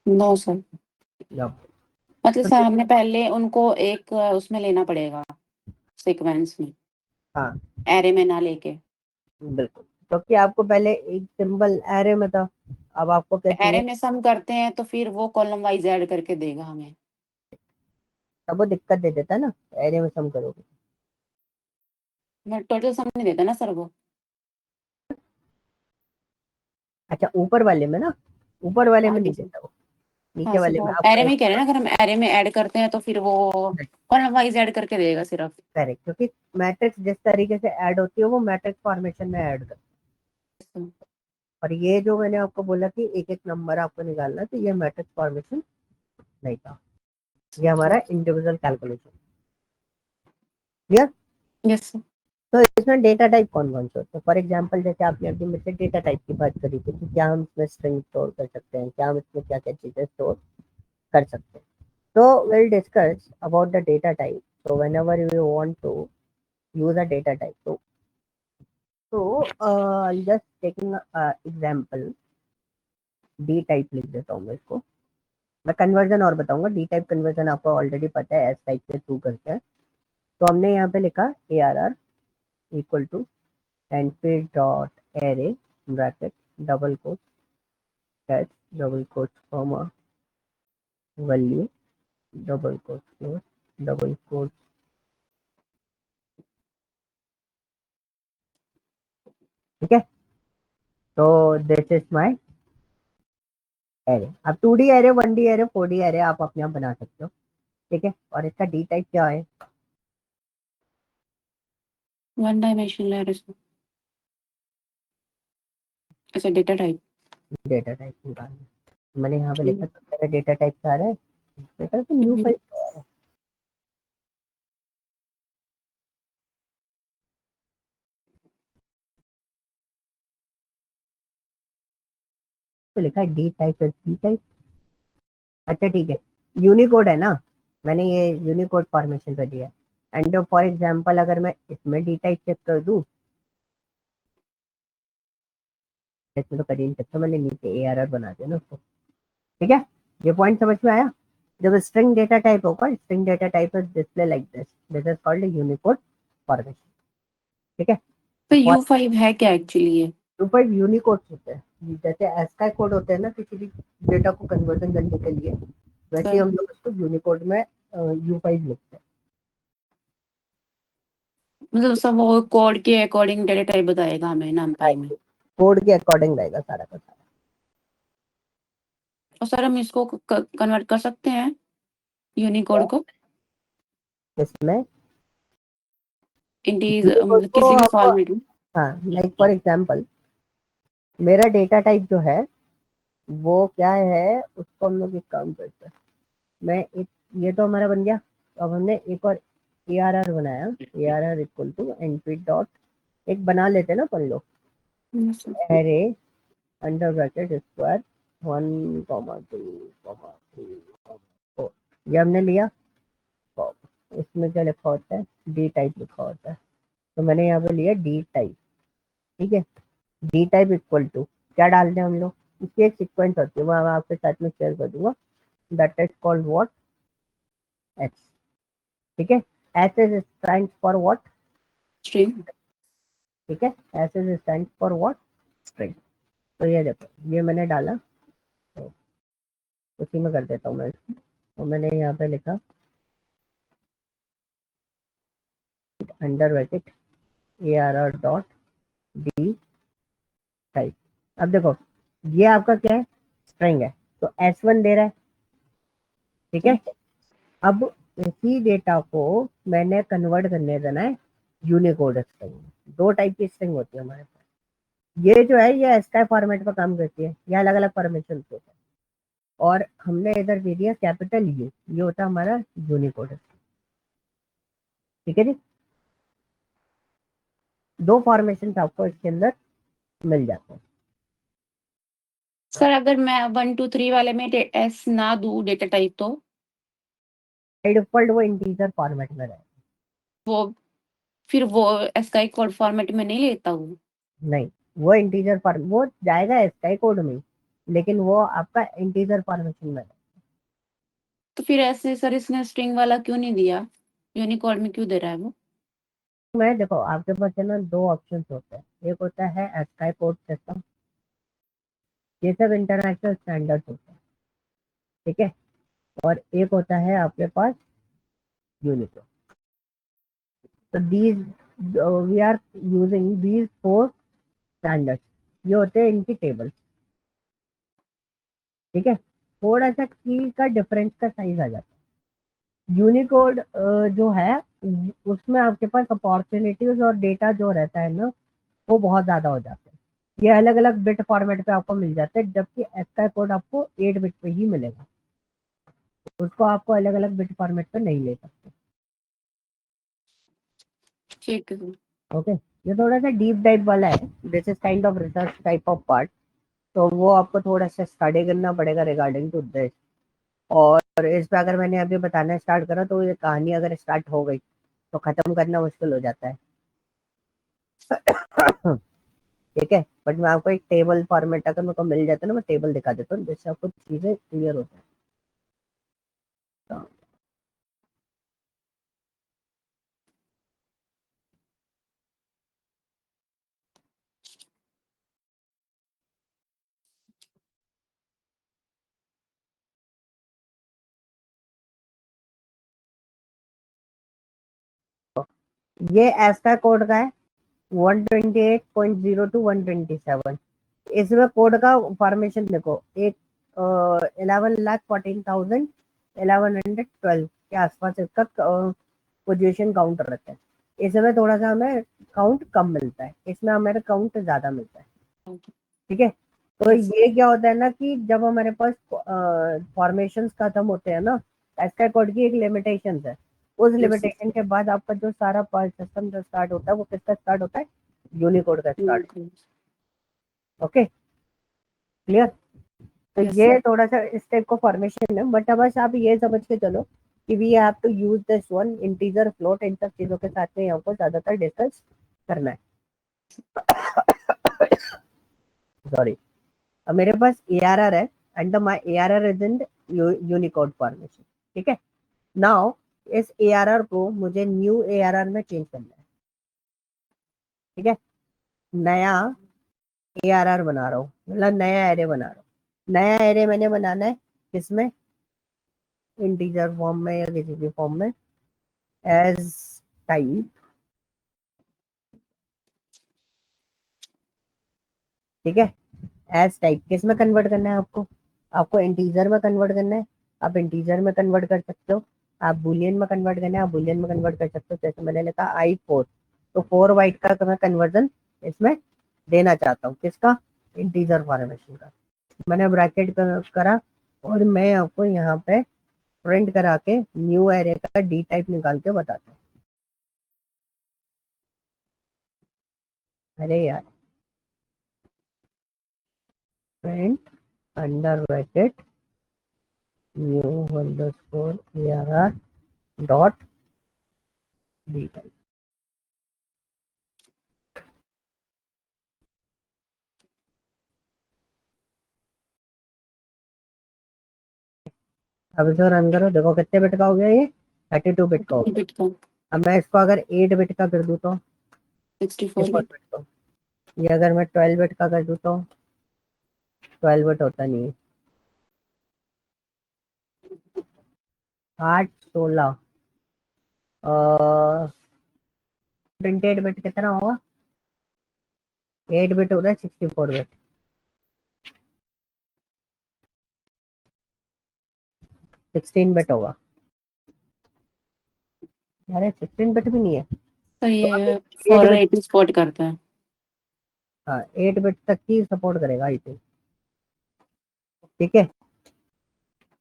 S2: No sir.
S1: No.
S2: मतलब
S1: तो
S2: सर हमने पहले उनको एक उसमें लेना पड़ेगा, सीक्वेंस में,
S1: हाँ
S2: एरे में ना लेके.
S1: बिल्कुल, क्योंकि आपको पहले एक सिंबल एरे में था, अब आपको क्या
S2: एरे
S1: चाहिए,
S2: में सम करते हैं तो फिर वो कॉलम वाइज ऐड करके देगा हमें.
S1: तब वो दिक्कत दे देता है ना, एरे में सम करोगे.
S2: मैं टोटल सम नहीं देता ना सर वो.
S1: अच्छा ऊपर वाले में ना, ऊपर वाले में
S2: आगे
S1: नहीं
S2: से.
S1: देता वो. नीचे वाले में आप
S2: एरे में कह रहे हैं ना, अगर हम एरे में ऐड करते हैं तो फिर वो कॉलम वाइज ऐड करके देगा सिर्फ।
S1: करेक्ट, क्योंकि मैट्रिक्स जिस तरीके से ऐड होती है वो मैट्रिक्स फॉर्मेशन में ऐड करते हैं। और ये जो मैंने आपको बोला कि एक एक नंबर आपको निकालना है, तो ये मैट्रिक्स फॉर्मेशन नहीं था, ये हमारा इंडिविजुअल कैलकुलेशन। क्लियर?
S2: यस।
S1: तो इसमें डेटा टाइप कौन कौन से होते हैं? फॉर एग्जांपल जैसे आपने अभी मुझसे डेटा टाइप की बात करी थी कि क्या हम इसमें स्ट्रिंग स्टोर कर सकते हैं, क्या हम इसमें क्या क्या चीजें स्टोर कर सकते हैं। तो we'll discuss about the data type. So whenever you want to use a data type, just taking example, D type लिख देता हूँ मैं इसको। मैं कन्वर्जन और बताऊंगा, डी टाइप कन्वर्जन आपको ऑलरेडी पता है, एस टाइप के थ्रू करते हैं। तो हमने यहाँ पे लिखा A R R equal to NP dot array bracket double quote test double quote comma value double quote close double quote. ठीक है, तो दिस इज माय एरे। अब 2D array, 1D array, 4D array आप अपने आप बना सकते हो। ठीक है, और इसका डी टाइप क्या है?
S2: One dimensional array. अच्छा, डेटा टाइप।
S1: डेटा टाइप निकालना मैंने यहाँ पे लिखा, तो मेरा डेटा टाइप क्या आ रहा है? बेटा तो न्यू फाइल तो लिखा है डी टाइप, डी टाइप। अच्छा ठीक है, यूनिकोड है ना, मैंने ये यूनिकोड फॉर्मेशन कर दिया। एंड फॉर एग्जांपल अगर मैं इसमें डी टाइप चेक कर दूं, इसमें तो कर ही नहीं सकता, मैंने नीचे ए आर आर बना दिया ना उसको। ठीक है, ये पॉइंट समझ में आया? जब स्ट्रिंग डेटा टाइप होगा, string data type is display like this, this is called Unicode formation. ठीक है,
S2: तो U5 है क्या एक्चुअली ये?
S1: ऊपर यूनिकोड होते हैं, जैसे एस्काई कोड होते हैं ना किसी भी डेटा को कन्वर्जन करने के लिए, वैसे ही हम लोग उसको यूनिकोड में U5 लिखते हैं।
S2: मतलब सब वो कोड के अकॉर्डिंग डेटा टाइप बताएगा हमें नंपाई में।
S1: कोड के अकॉर्डिंग रहेगा सारा का सारा।
S2: और सर हम इसको कन्वर्ट कर सकते हैं यूनिकोड को
S1: इसमें
S2: इंटीजर
S1: यूनिकोड को
S2: किसी भी
S1: आप,
S2: फॉर्मेट में?
S1: हाँ लाइक फॉर एग्जांपल मेरा डेटा टाइप जो है वो क्या है, उसको हम लोग एक काम करते हैं। मैं एक, ये तो हमारा बन गया। अब हमने एक और ए आर आर बनाया, A R R equal to NP dot, एक बना लेते हैं ना अपन लोग, एरे अंडर ब्रैकेट स्क्वायर 1,2,3,4, ये हमने लिया। तो इसमें क्या लिखा होता है? डी टाइप लिखा होता है, तो मैंने यहाँ पे लिया डी टाइप। ठीक है, डी टाइप इक्वल टू क्या डालते हैं हम लोग, इसकी एक सीक्वेंस होती है, वो मैं आपके साथ में शेयर कर दूंगा। That is called what? H. ठीक है, H is stand for what?
S2: String.
S1: ठीक है, H is stand for what? String. तो ये देखो, ये मैंने डाला, तो उसी में कर देता हूँ मैं इसको। तो मैंने यहाँ पे लिखा अंडर ब्रैकेट ए R R dot D type. अब देखो, ये आपका क्या है? स्ट्रिंग है, तो S1 दे रहा है। ठीक है, अब इसी डेटा को मैंने कन्वर्ट करने देना है यूनिकोड स्ट्रिंग में। दो टाइप की स्ट्रिंग होती है हमारे पास, ये जो है ये एस्काई फॉर्मेट पर काम करती है, ये अलग अलग फॉर्मेशन होते हैं। और हमने इधर दे दिया कैपिटल यू, ये होता है हमारा यूनिकोड। ठीक है जी, दो फॉर्मेशन आपको इसके अंदर मिल जाते हैं।
S2: सर अगर मैं 1 2 3 वाले में एस ना दूं डेटा टाइप तो
S1: बाय डिफॉल्ट वो इंटीजर फॉर्मेट में रहेगा।
S2: वो फिर वो एसकाई कोड फॉर्मेट में नहीं लेता हूँ?
S1: नहीं, वो इंटीजर फॉर्म, वो जाएगा एस्काई कोड में, लेकिन वो आपका इंटीजर फॉर्मेशन में रहेगा।
S2: तो फिर ऐसे सर इसने स्ट्रिंग वाला क्यों नहीं दिया, यूनिकोड में क्यों दे रहा है वो?
S1: मैं देखो आपके पास है ना दो ऑप्शंस होते हैं, एक होता है एस्काई कोड सिस्टम, ये सब इंटरनेशनल स्टैंडर्ड्स होते हैं। ठीक है, और एक होता है आपके पास यूनिकोड। तो these we are using these four standards, ये होते हैं इनकी टेबल। ठीक है, थोड़ा सा की का डिफरेंस का साइज आ जाता है। यूनिकोड जो है उसमें आपके पास अपॉर्चुनिटीज और डेटा जो रहता है ना वो बहुत ज्यादा हो जाते हैं। ये अलग अलग बिट फॉर्मेट पे आपको मिल जाते हैं, जबकि एस्का कोड आपको 8 बिट पे ही मिलेगा, उसको आपको अलग अलग बिट फॉर्मेट पे नहीं ले सकते।
S2: ठीक है सर।
S1: ओके, ये थोड़ा सा डीप डाइव वाला है, this is kind of research type of part, तो वो आपको थोड़ा सा स्टडी करना पड़ेगा रिगार्डिंग टू दिस। और इस पे अगर मैंने अभी बताना स्टार्ट करा तो ये कहानी अगर स्टार्ट हो गई तो खत्म करना मुश्किल हो जाता है। ठीक है, बट मैं आपको एक टेबल फॉर्मेट अगर मेरे को मिल जाता है ना, मैं टेबल दिखा देता हूँ जिससे आपको चीजें क्लियर हो जाए। तो ये एस्का कोड का है 128.0 टू 127। इसमें कोड का फॉर्मेशन देखो, एक 11,14,000 1112 के आसपास इसका पोजीशन काउंट रहता है। इसमें थोड़ा सा हमें काउंट कम मिलता है, इसमें हमें काउंट ज्यादा मिलता है। ठीक है, तो
S2: Yes.
S1: ये क्या होता है ना कि जब हमारे पास फॉर्मेशन खत्म होते हैं ना, एस्का कोड की एक लिमिटेशन है, उस लिमिटेशन के बाद आपका जो सारा सिस्टम जो स्टार्ट होता है वो किसका स्टार्ट होता है, यूनिकोड का स्टार्ट। Okay, clear. तो
S2: Yes.
S1: ये थोड़ा सा इस टाइप का फॉर्मेशन है, बट बस आप ये समझ के चलो कि we have to use this one integer float, इन सब चीजों के साथ में यहाँ पर ज्यादातर डिस्कस करना है। सॉरी, अब मेरे पास ARR है and my ARR is in Unicode formation. ठीक है, नाउ इस ARR को मुझे न्यू ARR में चेंज करना है। ठीक है, नया ARR बना रहा हूँ, मतलब नया एरे बना रहा हूँ। नया एरे मैंने बनाना है किसमें, इंटीजर फॉर्म में या किसी भी फॉर्म में, एज टाइप। ठीक है, एज टाइप किस में कन्वर्ट करना है आपको, आपको इंटीजर में कन्वर्ट करना है, आप इंटीजर में कन्वर्ट कर सकते हो, आप बुलियन में कन्वर्ट करना है, आप बुलियन में कन्वर्ट कर सकते हो। जैसे मैंने लिखा I4, तो 4 बाइट का मैं कन्वर्जन इसमें देना चाहता हूँ, किसका, इंटीजर फॉर्मेशन का। मैंने ब्रैकेट करा और मैं आपको यहाँ पे प्रिंट करा के न्यू एरे का डी टाइप निकाल के बताता हूँ। अरे यार, print under bracket new underscore ARR dot D type. अब इसको रन करो, देखो कितने बिट का हो गया, ये 32 बिट का हो गया।
S2: बिट का
S1: अब मैं इसको अगर 8 बिट का कर दूँ तो
S2: 64
S1: 64
S2: बिट।
S1: बिट का, ये अगर मैं 12 बिट का कर दूँ तो 12 बिट होता नहीं है, 8 16 28 बिट कितना होगा, 8 बिट हो रहा है, 64 बिट, 16 बिट होगा। अरे 16 बिट भी नहीं है,
S2: तो
S1: तो
S2: ये
S1: अभी 8
S2: 4 और
S1: बिट
S2: 8 सपोर्ट करता है।
S1: हाँ 8 बिट तक ही सपोर्ट करेगा आई थिंक। ठीक है,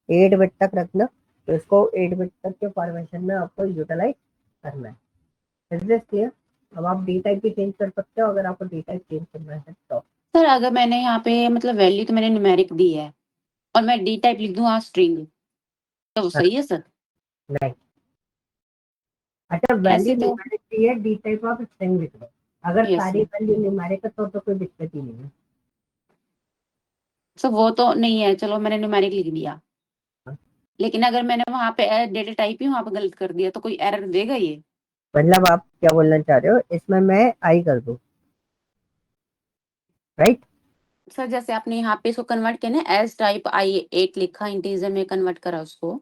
S1: 8 बिट तक रखना, तो इसको 8 बिट तक के फॉर्मेशन में आपको यूटिलाइज करना है। Is this clear. अब आप डी टाइप भी चेंज कर सकते हो अगर आपको डी टाइप चेंज करना है तो।
S2: सर अगर मैंने यहाँ पे मतलब वैल्यू तो मैंने न्यूमेरिक दी है और मैं डी टाइप लिख दूँ आज स्ट्रिंग, तो वो
S1: हाँ,
S2: सही है सर?
S1: नहीं, अच्छा वैल्यू
S2: ऐसे तो
S1: न्यूमेरिक चाहिए, डी टाइप आप स्ट्रिंग लिख दो, अगर
S2: यस
S1: सारी
S2: सर।
S1: वैल्यू न्यूमेरिक है तो कोई दिक्कत ही नहीं है।
S2: सर वो तो नहीं है, चलो मैंने न्यूमेरिक लिख दिया, लेकिन अगर मैंने वहाँ पे डेटा टाइप ही वहाँ पे गलत कर दिया तो कोई एरर देगा ये?
S1: मतलब आप क्या बोलना चाह रहे हो, इसमें मैं आई कर दूं, राइट।
S2: सर जैसे आपने यहाँ पे इसको कन्वर्ट किया ना, एज टाइप I8 लिखा, इंटीजर में कन्वर्ट करा उसको,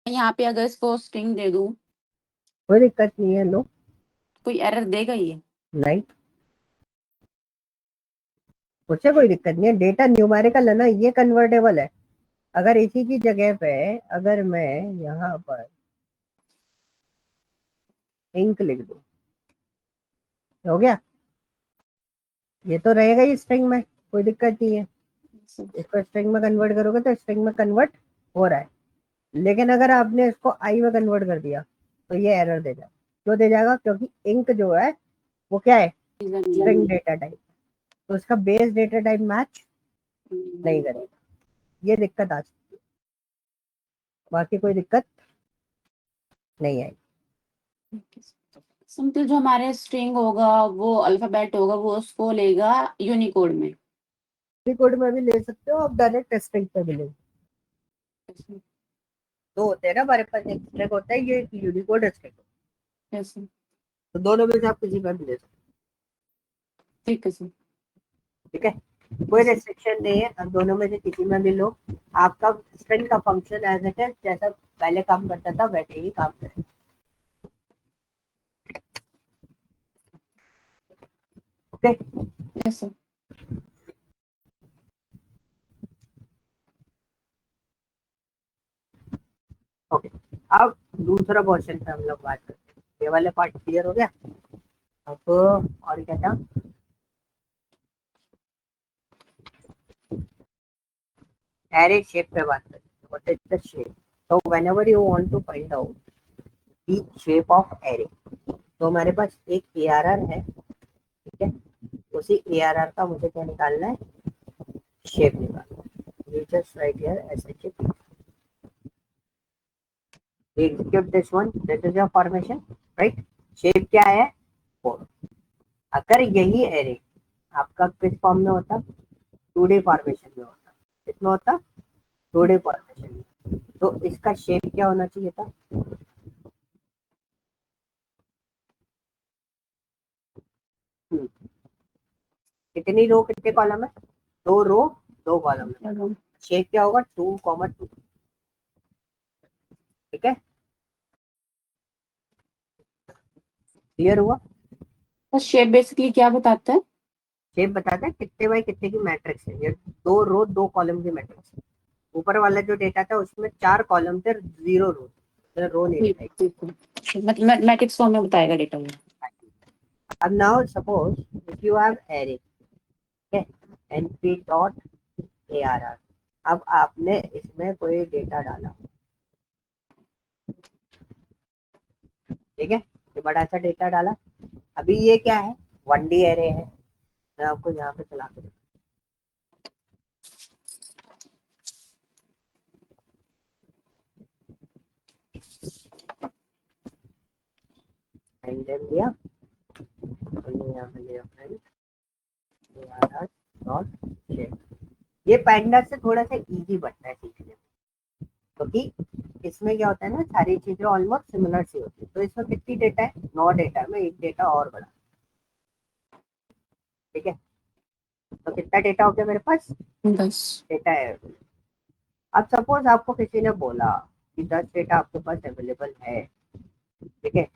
S2: यहाँ पे अगर इसको स्ट्रिंग दे दूं,
S1: कोई दिक्कत नहीं है, लो,
S2: कोई एरर देगा ये?
S1: नहीं, उससे कोई दिक्कत नहीं है, डेटा न्यूमेरिकल है ना, ये कन्वर्टेबल है, अगर इसी की जगह पे अगर मैं यहाँ पर इंक लिख दूं, हो गया, ये तो रहेगा ही स्ट्रिंग में, कोई दिक्कत नहीं है। इसको स्ट्रिंग में कन्वर्ट करोगे तो स्ट्रिंग में कन्वर्ट हो रहा है। लेकिन अगर आपने इसको आई में कन्वर्ट कर दिया तो ये एरर दे जाएगा। क्यों दे जाएगा? क्योंकि इंक जो है वो क्या है, स्ट्रिंग डेटा टाइप, तो उसका बेस डेटा टाइप मैच नहीं करेगा, ये दिक्कत आ सकती है, बाकी कोई दिक्कत नहीं आएगी।
S2: सिंपल जो हमारे स्ट्रिंग होगा वो अल्फाबेट होगा, वो उसको लेगा यूनिकोड में।
S1: यूनिकोड में भी ले सकते हो, आप डायरेक्ट स्ट्रिंग पे भी ले। दो होते हैं ना हमारे पास, एक स्ट्रिंग होता है, ये यूनिकोड स्ट्रिंग, तो दोनों में से आप किसी पर भी ले सकते हो।
S2: ठीक है सर।
S1: ठीक है, कोई रेस्ट्रिक्शन नहीं है, अब दोनों में से किसी में भी लो। आपका स्ट्रिंग का फंक्शन एज इट इज जैसा पहले काम करता था वैसे ही काम करेगा। Okay,
S2: yes sir.
S1: ओके, अब दूसरा क्वेश्चन पे हम लोग बात करते हैं। ये वाले पार्ट क्लियर हो गया। अब और क्या था, एरे शेप पे बात करते हैं। What is the shape? तो whenever you want to find out the shape of array, तो हमारे पास एक एआरआर है, ठीक है, उसी एआरआर का मुझे क्या निकालना है, शेप निकालना है। You just write here SHA, execute this one, this is your formation, right? Shape क्या है, 4। अगर यही एरे आपका किस फॉर्म में होता, 2D फॉर्मेशन में होता, किसमें होता, 2D फॉर्मेशन में, तो इसका शेप क्या होना चाहिए था, कितनी रो कितने कॉलम है, 2 रो 2 कॉलम है, शेप क्या होगा, 2,2। ठीक है, क्लियर हुआ?
S2: शेप बेसिकली क्या बताता है?
S1: शेप बताता है कितने बाई कितने की मैट्रिक्स है, ये 2 रो 2 कॉलम की मैट्रिक्स है। ऊपर वाला जो डेटा था उसमें 4 कॉलम थे, 0 रो, रो नहीं दिखाई।
S2: मतलब मैट्रिक्स फॉर्म में बताएगा डेटा में।
S1: अब now suppose if you have array, ठीक है, np डॉट arr, अब आपने इसमें कोई डेटा डाला, ठीक है, ये बड़ा सा डेटा डाला। अभी ये क्या है, 1D एरे है, मैं आपको यहाँ पे चला के दिया, यहाँ पे लिया फ्रेंड डॉट शेप। ये पैंडा से थोड़ा सा इजी बनता है सीखने में, क्योंकि इसमें क्या होता है ना, सारी चीजें ऑलमोस्ट सिमिलर सी होती है। तो इसमें कितनी डेटा है, 9 डेटा है, मैं एक डेटा और बढ़ा, ठीक है, तो कितना डेटा हो गया मेरे पास,
S2: 10
S1: डेटा है। अब सपोज आपको किसी ने बोला कि 10 डेटा आपके पास अवेलेबल है, ठीक है,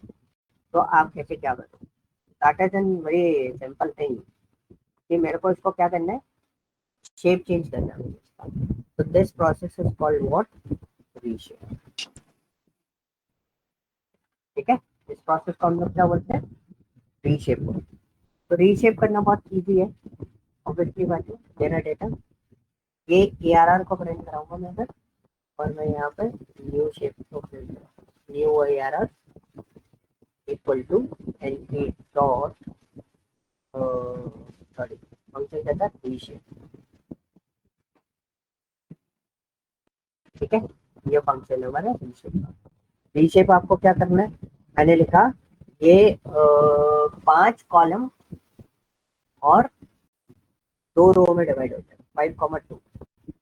S1: तो आप कैसे क्या करोगे? That is very simple thing कि मेरे को इसको क्या करना है, शेप चेंज करना है इसका। तो this process is called what, reshape. ठीक है, इस प्रोसेस को हम लोग क्या बोलते हैं, रीशेप। तो रीशेप करना बहुत इजी है, ऑब्वियसली बात है, मेरा डेटा ये एआरआर को प्रिंट कराऊंगा मैं इधर, और मैं यहाँ पर न्यू शेप को प्रिंट करूँगा, new ARR equal to np dot, sorry function क्या था, रीशेप। ठीक है, ये फंक्शन है हमारा रीशेप का। रीशेप आपको क्या करना है, मैंने लिखा ये 5 कॉलम और 2 रो में डिवाइड होता है, 5,2।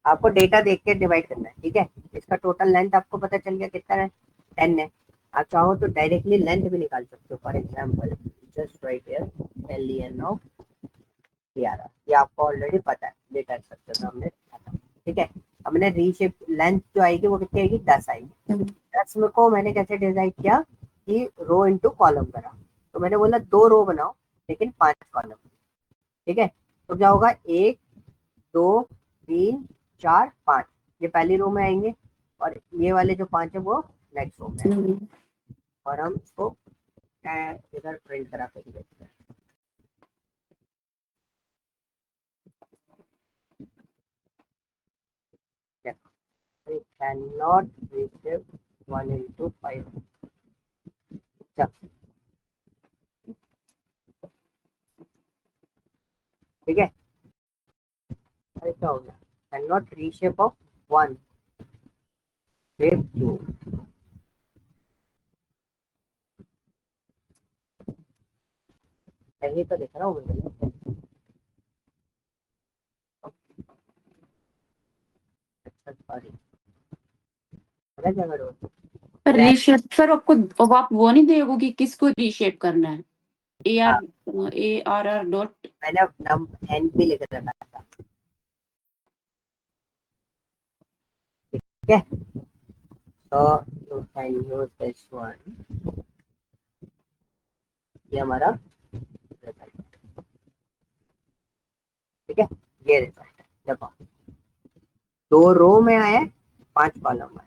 S1: आपको डेटा देख के डिवाइड करना है, ठीक है। इसका टोटल लेंथ आपको पता चल गया कितना है, 10 है। आप चाहो तो डायरेक्टली लेंथ भी निकाल सकते हो, for example just write here len of ARR, ये आपको ऑलरेडी पता है, डेटा स्ट्रक्चर में हमने लिखा था, ठीक है। हमने रीशेप लेंथ जो आएगी वो कितनी आएगी, 10 आएगी। 10 में को मैंने कैसे डिसाइड किया कि रो इंटू कॉलम करा, तो मैंने बोला 2 रो बनाओ लेकिन 5 कॉलम, ठीक है। तो क्या होगा, 1 2 3 4 5, ये पहली रो में आएंगे और ये वाले जो 5 है वो नेक्स्ट रो में आएंगे और हम इसको इधर प्रिंट करा कर देखते हैं। We cannot receive 1 into 5. ठीक है, अरे क्या हो गया, can not reshape of 1 shape 2। यही तो दिख रहा हूँ मुझे। अच्छा सॉरी, पता क्या करो,
S2: रीशेप सर आपको, अब आप वो नहीं देखो कि किसको रीशेप करना है। ARR डॉट
S1: मैंने नम NP लिख रखा था। ठीक है, तो you can use this one, ये हमारा रिजल्ट। ठीक है, ये रिजल्ट देखो, 2 रो में आया, 5 कॉलम में,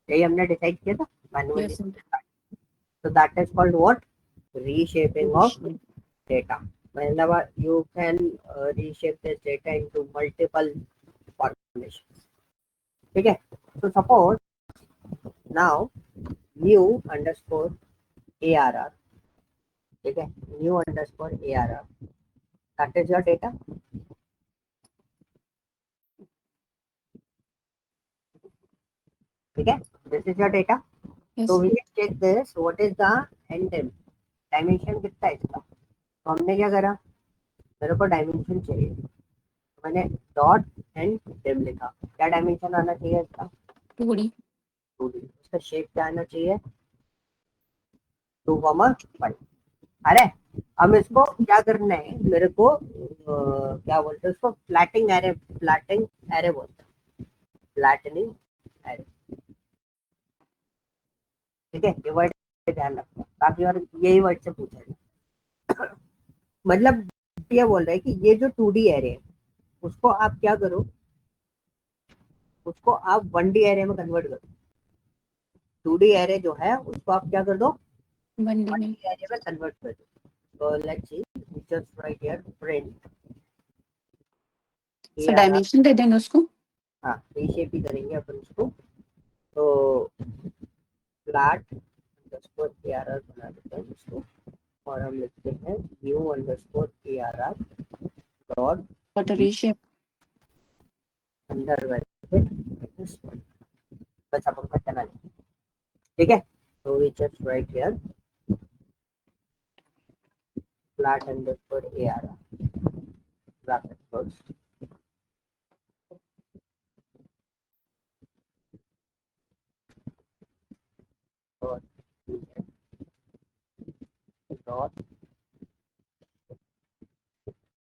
S1: यही हमने डिसाइड किया था manually. So that is called what? Reshaping of data. मतलब you can reshape this data into multiple formations. ठीक है, so suppose now new underscore ARR, ठीक है, new underscore ARR, that is your data. ठीक है, this is your data. So we can check this, what is the end dimension कितना है इसका। तो हमने क्या करा, मेरे को डायमेंशन चाहिए, मैंने डॉट एंड डिम लिखा। क्या डायमेंशन आना चाहिए इसका,
S2: 2D।
S1: इसका शेप क्या आना चाहिए, 2,5। अरे अब इसको क्या करना है, मेरे को क्या बोलते हैं उसको, फ्लैटिंग एरे, फ्लैटिंग एरे बोलते हैं, फ्लैटनिंग एरे। ठीक है, ये वर्ड ध्यान रखना ताकि, और यही वर्ड से पूछा है। मतलब ये बोल रहा है कि ये जो 2D एरे है उसको आप क्या करो, उसको आप 1D एरे में कन्वर्ट करो। 2D एरे जो है उसको आप क्या कर दो, 1D एरे में कन्वर्ट कर दो। तो let's see, just write here print,
S2: sir dimension दे देंगे उसको।
S1: हाँ, रीशेप ही करेंगे अपन उसको। तो फ्लैट अंडरस्कोर ARR बना देते हैं इसको और हम लिखते हैं new underscore ARR dot
S2: reshape
S1: under बस अपन का चैनल। ठीक है, तो we just write here flat underscore ARR bracket first और डॉट।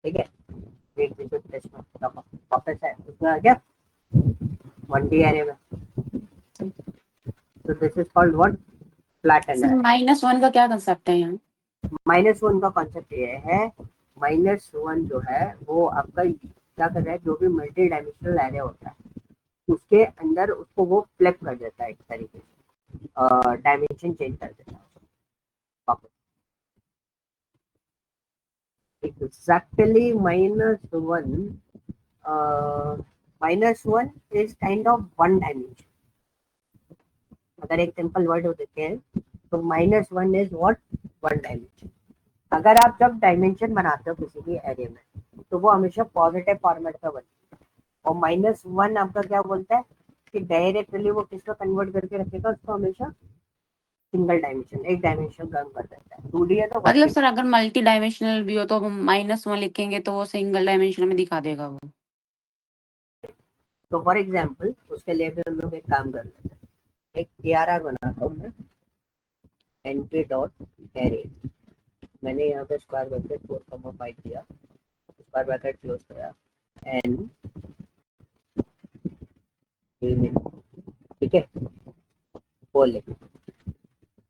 S1: ठीक है, एक विजिट टेस्ट में वापस है उसमें आ गया 1D एरे में। तो this is called what, flat and array.
S2: -1 का क्या कंसेप्ट है यहाँ।
S1: -1 का कॉन्सेप्ट ये है, -1 जो है वो आपका क्या कर रहा है, जो भी मल्टी डायमेंशनल एरे होता है उसके अंदर उसको वो फ्लिप कर देता है, एक तरीके से डायमेंशन चेंज कर देता है वापस। Exactly -1 is kind of 1 dimension. अगर एक सिंपल वर्ड हो देते हैं तो -1 इज व्हाट, 1 डायमेंशन। अगर आप जब डायमेंशन बनाते हो किसी भी एरे में तो वो हमेशा पॉजिटिव फॉर्मेट का बनता है, और -1 आपका क्या बोलता है कि डायरेक्टली वो किसका कन्वर्ट करके रखेगा, उसको हमेशा सिंगल डायमेंशन, एक डायमेंशन कम कर देता है। 2D है तो
S2: मतलब सर अगर मल्टी डायमेंशनल भी हो तो हम -1 लिखेंगे तो वो सिंगल डायमेंशन में दिखा देगा वो।
S1: तो फॉर एग्जांपल उसके लिए भी हम लोग एक काम कर लेते हैं, एक ARR बनाता हूँ मैं, NP डॉट एरे। मैंने यहाँ पे स्क्वायर ब्रैकेट 4,5 दिया, स्क्वायर ब्रैकेट क्लोज करा, एन, ठीक है, बोल ले।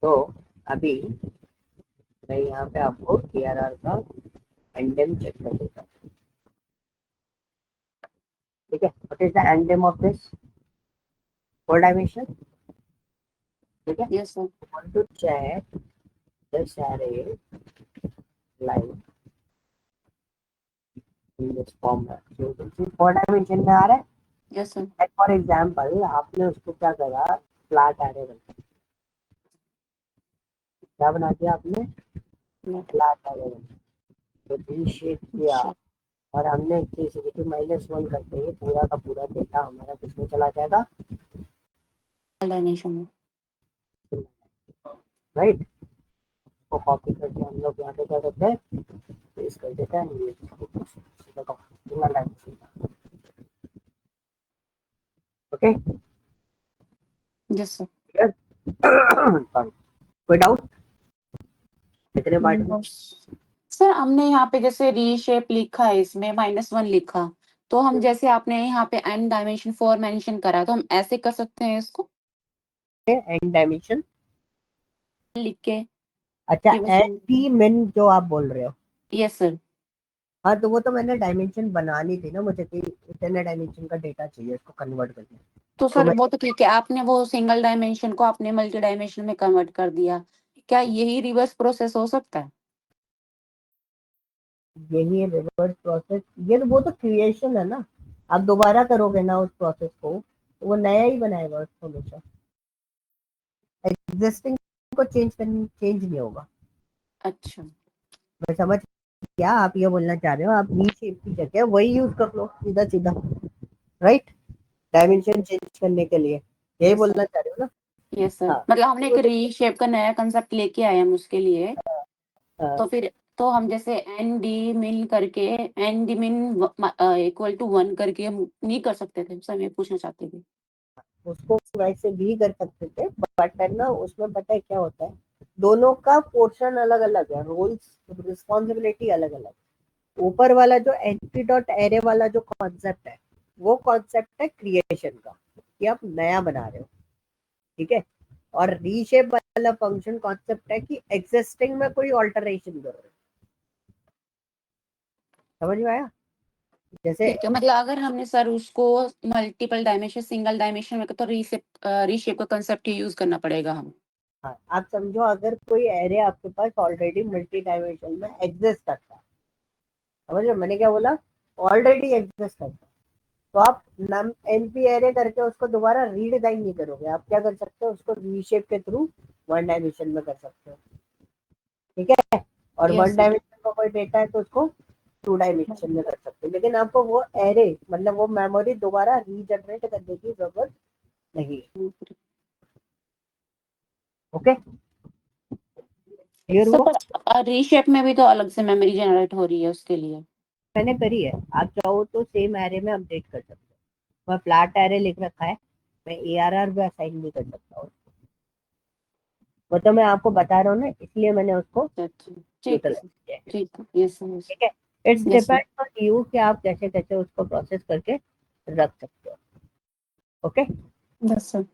S1: तो अभी मैं यहाँ पे आपको ARR का एंडेम चेक कर देता हूँ। ठीक है, what is the ndim of this, 4 dimension, ठीक है।
S2: Yes sir.
S1: want to check this array line in this format, so you can see 4 dimension में आ रहा है।
S2: Yes sir.
S1: फॉर एग्जाम्पल आपने उसको क्या करा, फ्लैट एरे बना, क्या बना दिया आपने, फ्लैट एरे बना, तो रीशेप किया, और हमने -1 करते ही पूरा का पूरा डेटा हमारा किसमें चला जाएगा,
S2: डायमेंशन में,
S1: राइट। तो कॉपी करके हम लोग यहाँ पे क्या करते हैं, पेस्ट कर देते हैं, ये single dimension, okay.
S2: Yes sir.
S1: कोई डाउट कितने पार्ट में?
S2: सर हमने यहाँ पे जैसे रीशेप लिखा है, इसमें -1 लिखा, तो हम जैसे आपने यहाँ पे n डायमेंशन 4 मेंशन करा, तो हम ऐसे कर सकते हैं इसको
S1: एन डायमेंशन
S2: लिख के।
S1: अच्छा,
S2: कि वो
S1: एन पी मिन जो आप बोल रहे हो,
S2: यस सर।
S1: हाँ तो वो तो मैंने डायमेंशन बनानी थी ना, मुझे कि इतने डायमेंशन का डेटा चाहिए इसको कन्वर्ट करने,
S2: तो
S1: तो
S2: सर
S1: मैं
S2: वो तो ठीक है, आपने वो सिंगल डायमेंशन को आपने मल्टी डायमेंशन में कन्वर्ट कर दिया, क्या यही रिवर्स प्रोसेस हो सकता है?
S1: यही है रिवर्स प्रोसेस, ये तो वो तो क्रिएशन है ना, आप दोबारा करोगे ना उस प्रोसेस को, तो वो नया ही बनाएगा उसको, हमेशा एग्जिस्टिंग को चेंज नहीं होगा।
S2: अच्छा।
S1: मैं समझ, क्या आप ये बोलना चाह रहे हो, आप रीशेप की जगह वही यूज कर लो सीधा सीधा, राइट, डायमेंशन चेंज करने के लिए, यही
S2: यस सर।
S1: बोलना चाह रहे हो ना।
S2: यस सर,
S1: हाँ
S2: मतलब हमने एक
S1: वो तो
S2: रीशेप का नया कंसेप्ट लेके आए हम उसके लिए,
S1: हाँ,
S2: तो फिर तो हम जैसे एन डी मिन करके, एन डी मिन इक्वल टू 1 करके हम नहीं कर सकते थे सर, मैं पूछना चाहती थी।
S1: उसको वैसे भी कर सकते थे, बट है ना उसमें पता है क्या होता है, दोनों का पोर्शन अलग अलग है, रोल्स रिस्पॉन्सिबिलिटी अलग अलग। ऊपर वाला जो एंट्री डॉट एरे वाला जो कॉन्सेप्ट है, वो कॉन्सेप्ट है क्रिएशन का, कि आप नया बना रहे हो, ठीक है। और रीशेप वाला फंक्शन कॉन्सेप्ट है कि एग्जिस्टिंग में कोई ऑल्टरेशन कर रहे हो, समझ में आया? जैसे
S2: ठीक है, मतलब अगर हमने सर उसको मल्टीपल डायमेंशन सिंगल डायमेंशन में तो रीशेप का कंसेप्ट ही यूज करना पड़ेगा हम।
S1: हाँ, आप समझो अगर कोई एरे आपके पास ऑलरेडी मल्टी डायमेंशन में एग्जिस्ट करता है, समझ लो मैंने क्या बोला, ऑलरेडी एग्जिस्ट करता है, तो आप नम एनपी एरे करके उसको दोबारा रीडिजाइन नहीं करोगे, आप क्या कर सकते हो, उसको रीशेप के थ्रू 1 डायमेंशन में कर सकते हो, ठीक है। और
S2: यस
S1: 1
S2: सर।
S1: डायमेंशन का कोई डेटा है तो उसको 2 डायमेंशन में कर सकते हो, लेकिन आपको वो एरे मतलब वो मेमोरी दोबारा रीजनरेट करने की जरूरत नहीं है, ओके, क्लियर हुआ?
S2: सर रीशेप में भी तो अलग से मेमोरी जनरेट हो रही है उसके लिए।
S1: मैंने करी है, आप चाहो तो सेम एरे में अपडेट कर सकते हो, मैं फ्लैट एरे लिख रखा है, मैं ARR भी असाइन भी कर सकता हूँ, वो तो मैं आपको बता रहा हूँ ना, इसलिए मैंने उसको
S2: अच्छा, ठीक है
S1: यूटिलाइज
S2: सर।
S1: किया है,
S2: ठीक है, यस सर।
S1: ठीक है। It's
S2: yes sir.
S1: Depend on you कि आप कैसे कैसे उसको प्रोसेस करके रख सकते हो, ओके।
S2: Yes sir.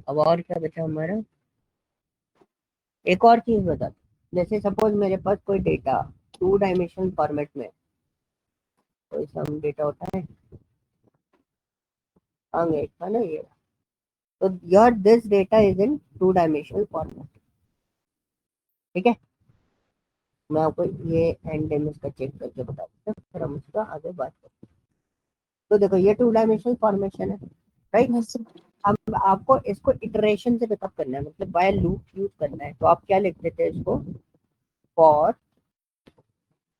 S1: अब और क्या बचा हमारा, एक और चीज बता दो, जैसे सपोज मेरे पास कोई डेटा 2 डायमेंशन फॉर्मेट में, कोई सम डेटा होता है, आगे था ना ये, तो your this data is in 2 dimensional format, ठीक है। मैं आपको ये एंड टाइम इसका चेक करके बता देता हूँ, फिर हम इसका आगे बात करते हैं। तो देखो ये 2 डायमेंशनल फॉर्मेशन है, राइट।
S2: Yes sir.
S1: अब आपको इसको इटरेशन से पिकअप करना है, मतलब बाय लूप यूज करना है, तो आप क्या लिख देते हैं इसको, फॉर,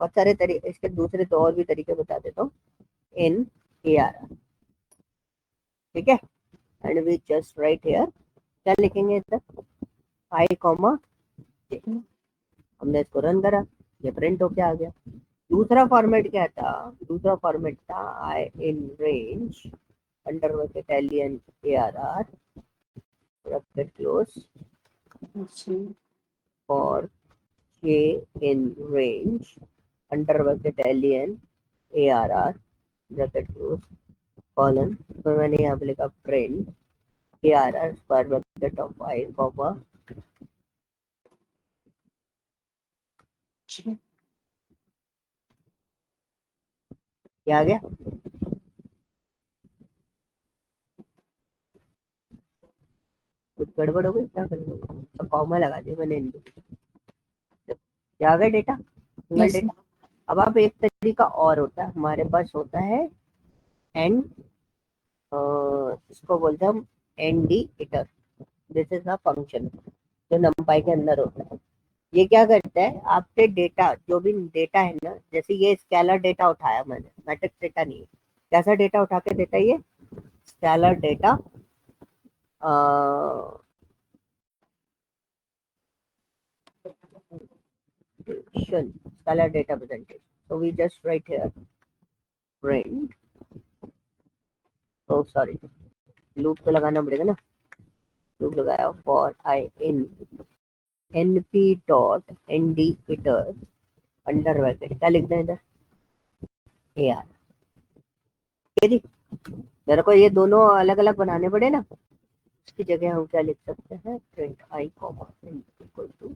S1: बहुत सारे तरीके, इसके दूसरे तो और भी तरीके बता देता हूँ, इन ARR, ठीक है। And we just write here, क्या लिखेंगे इधर, आई कॉमा जे, हमने इसको रन करा, ये प्रिंट होके आ गया। दूसरा फॉर्मेट क्या था, दूसरा फॉर्मेट था I in range under Italian ARR bracket close
S2: अच्छा।
S1: For K in range under Italian ARR bracket close colon, तो मैंने यहाँ पे लिखा print ARR square bracket of I comma क्या आ गया? कुछ गड़बड़ हो गई, क्या करूँगा? कॉमा लगा दिया मैंने इनको। क्या आ गया डेटा? Single
S2: Yes,
S1: data. अब आप एक तरीका और होता है हमारे पास, होता है एंड, इसको बोलते हैं हम indicator. This is a function जो नंपाई के अंदर होता है। ये क्या करता है, आपके डेटा, जो भी डेटा है ना, जैसे ये स्केलर डेटा उठाया मैंने, मैट्रिक्स डेटा नहीं है, कैसा डेटा उठा के देता है ये? Scalar data, scalar data presentation. So we just write here print, oh sorry, loop तो लगाना पड़ेगा ना, लूप लगाया for I in np dot indicator under bracket, क्या लिखना है इधर? AR। ठीक है जी, मेरे को ये दोनों अलग अलग बनाने पड़े ना, उसकी जगह हम क्या लिख सकते हैं? Print I comma equal to,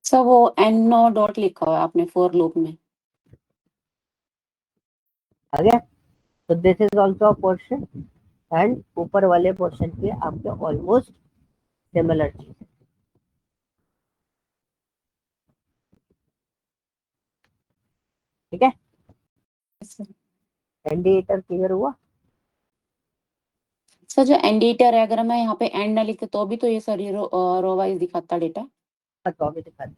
S2: sir वो एन डॉट लिखा हुआ है आपने फॉर लूप में।
S1: आ गया? तो this is also a portion, and ऊपर वाले पोर्शन पे आपके ऑलमोस्ट सिमिलर चीज। ठीक है, इंडिकेटर क्लियर हुआ?
S2: सर जो एंडिटर है, अगर मैं यहाँ पे एंड ना लिखते तो भी तो ये सर रो वाइज दिखाता डेटा।
S1: तो अभी दिखा दी,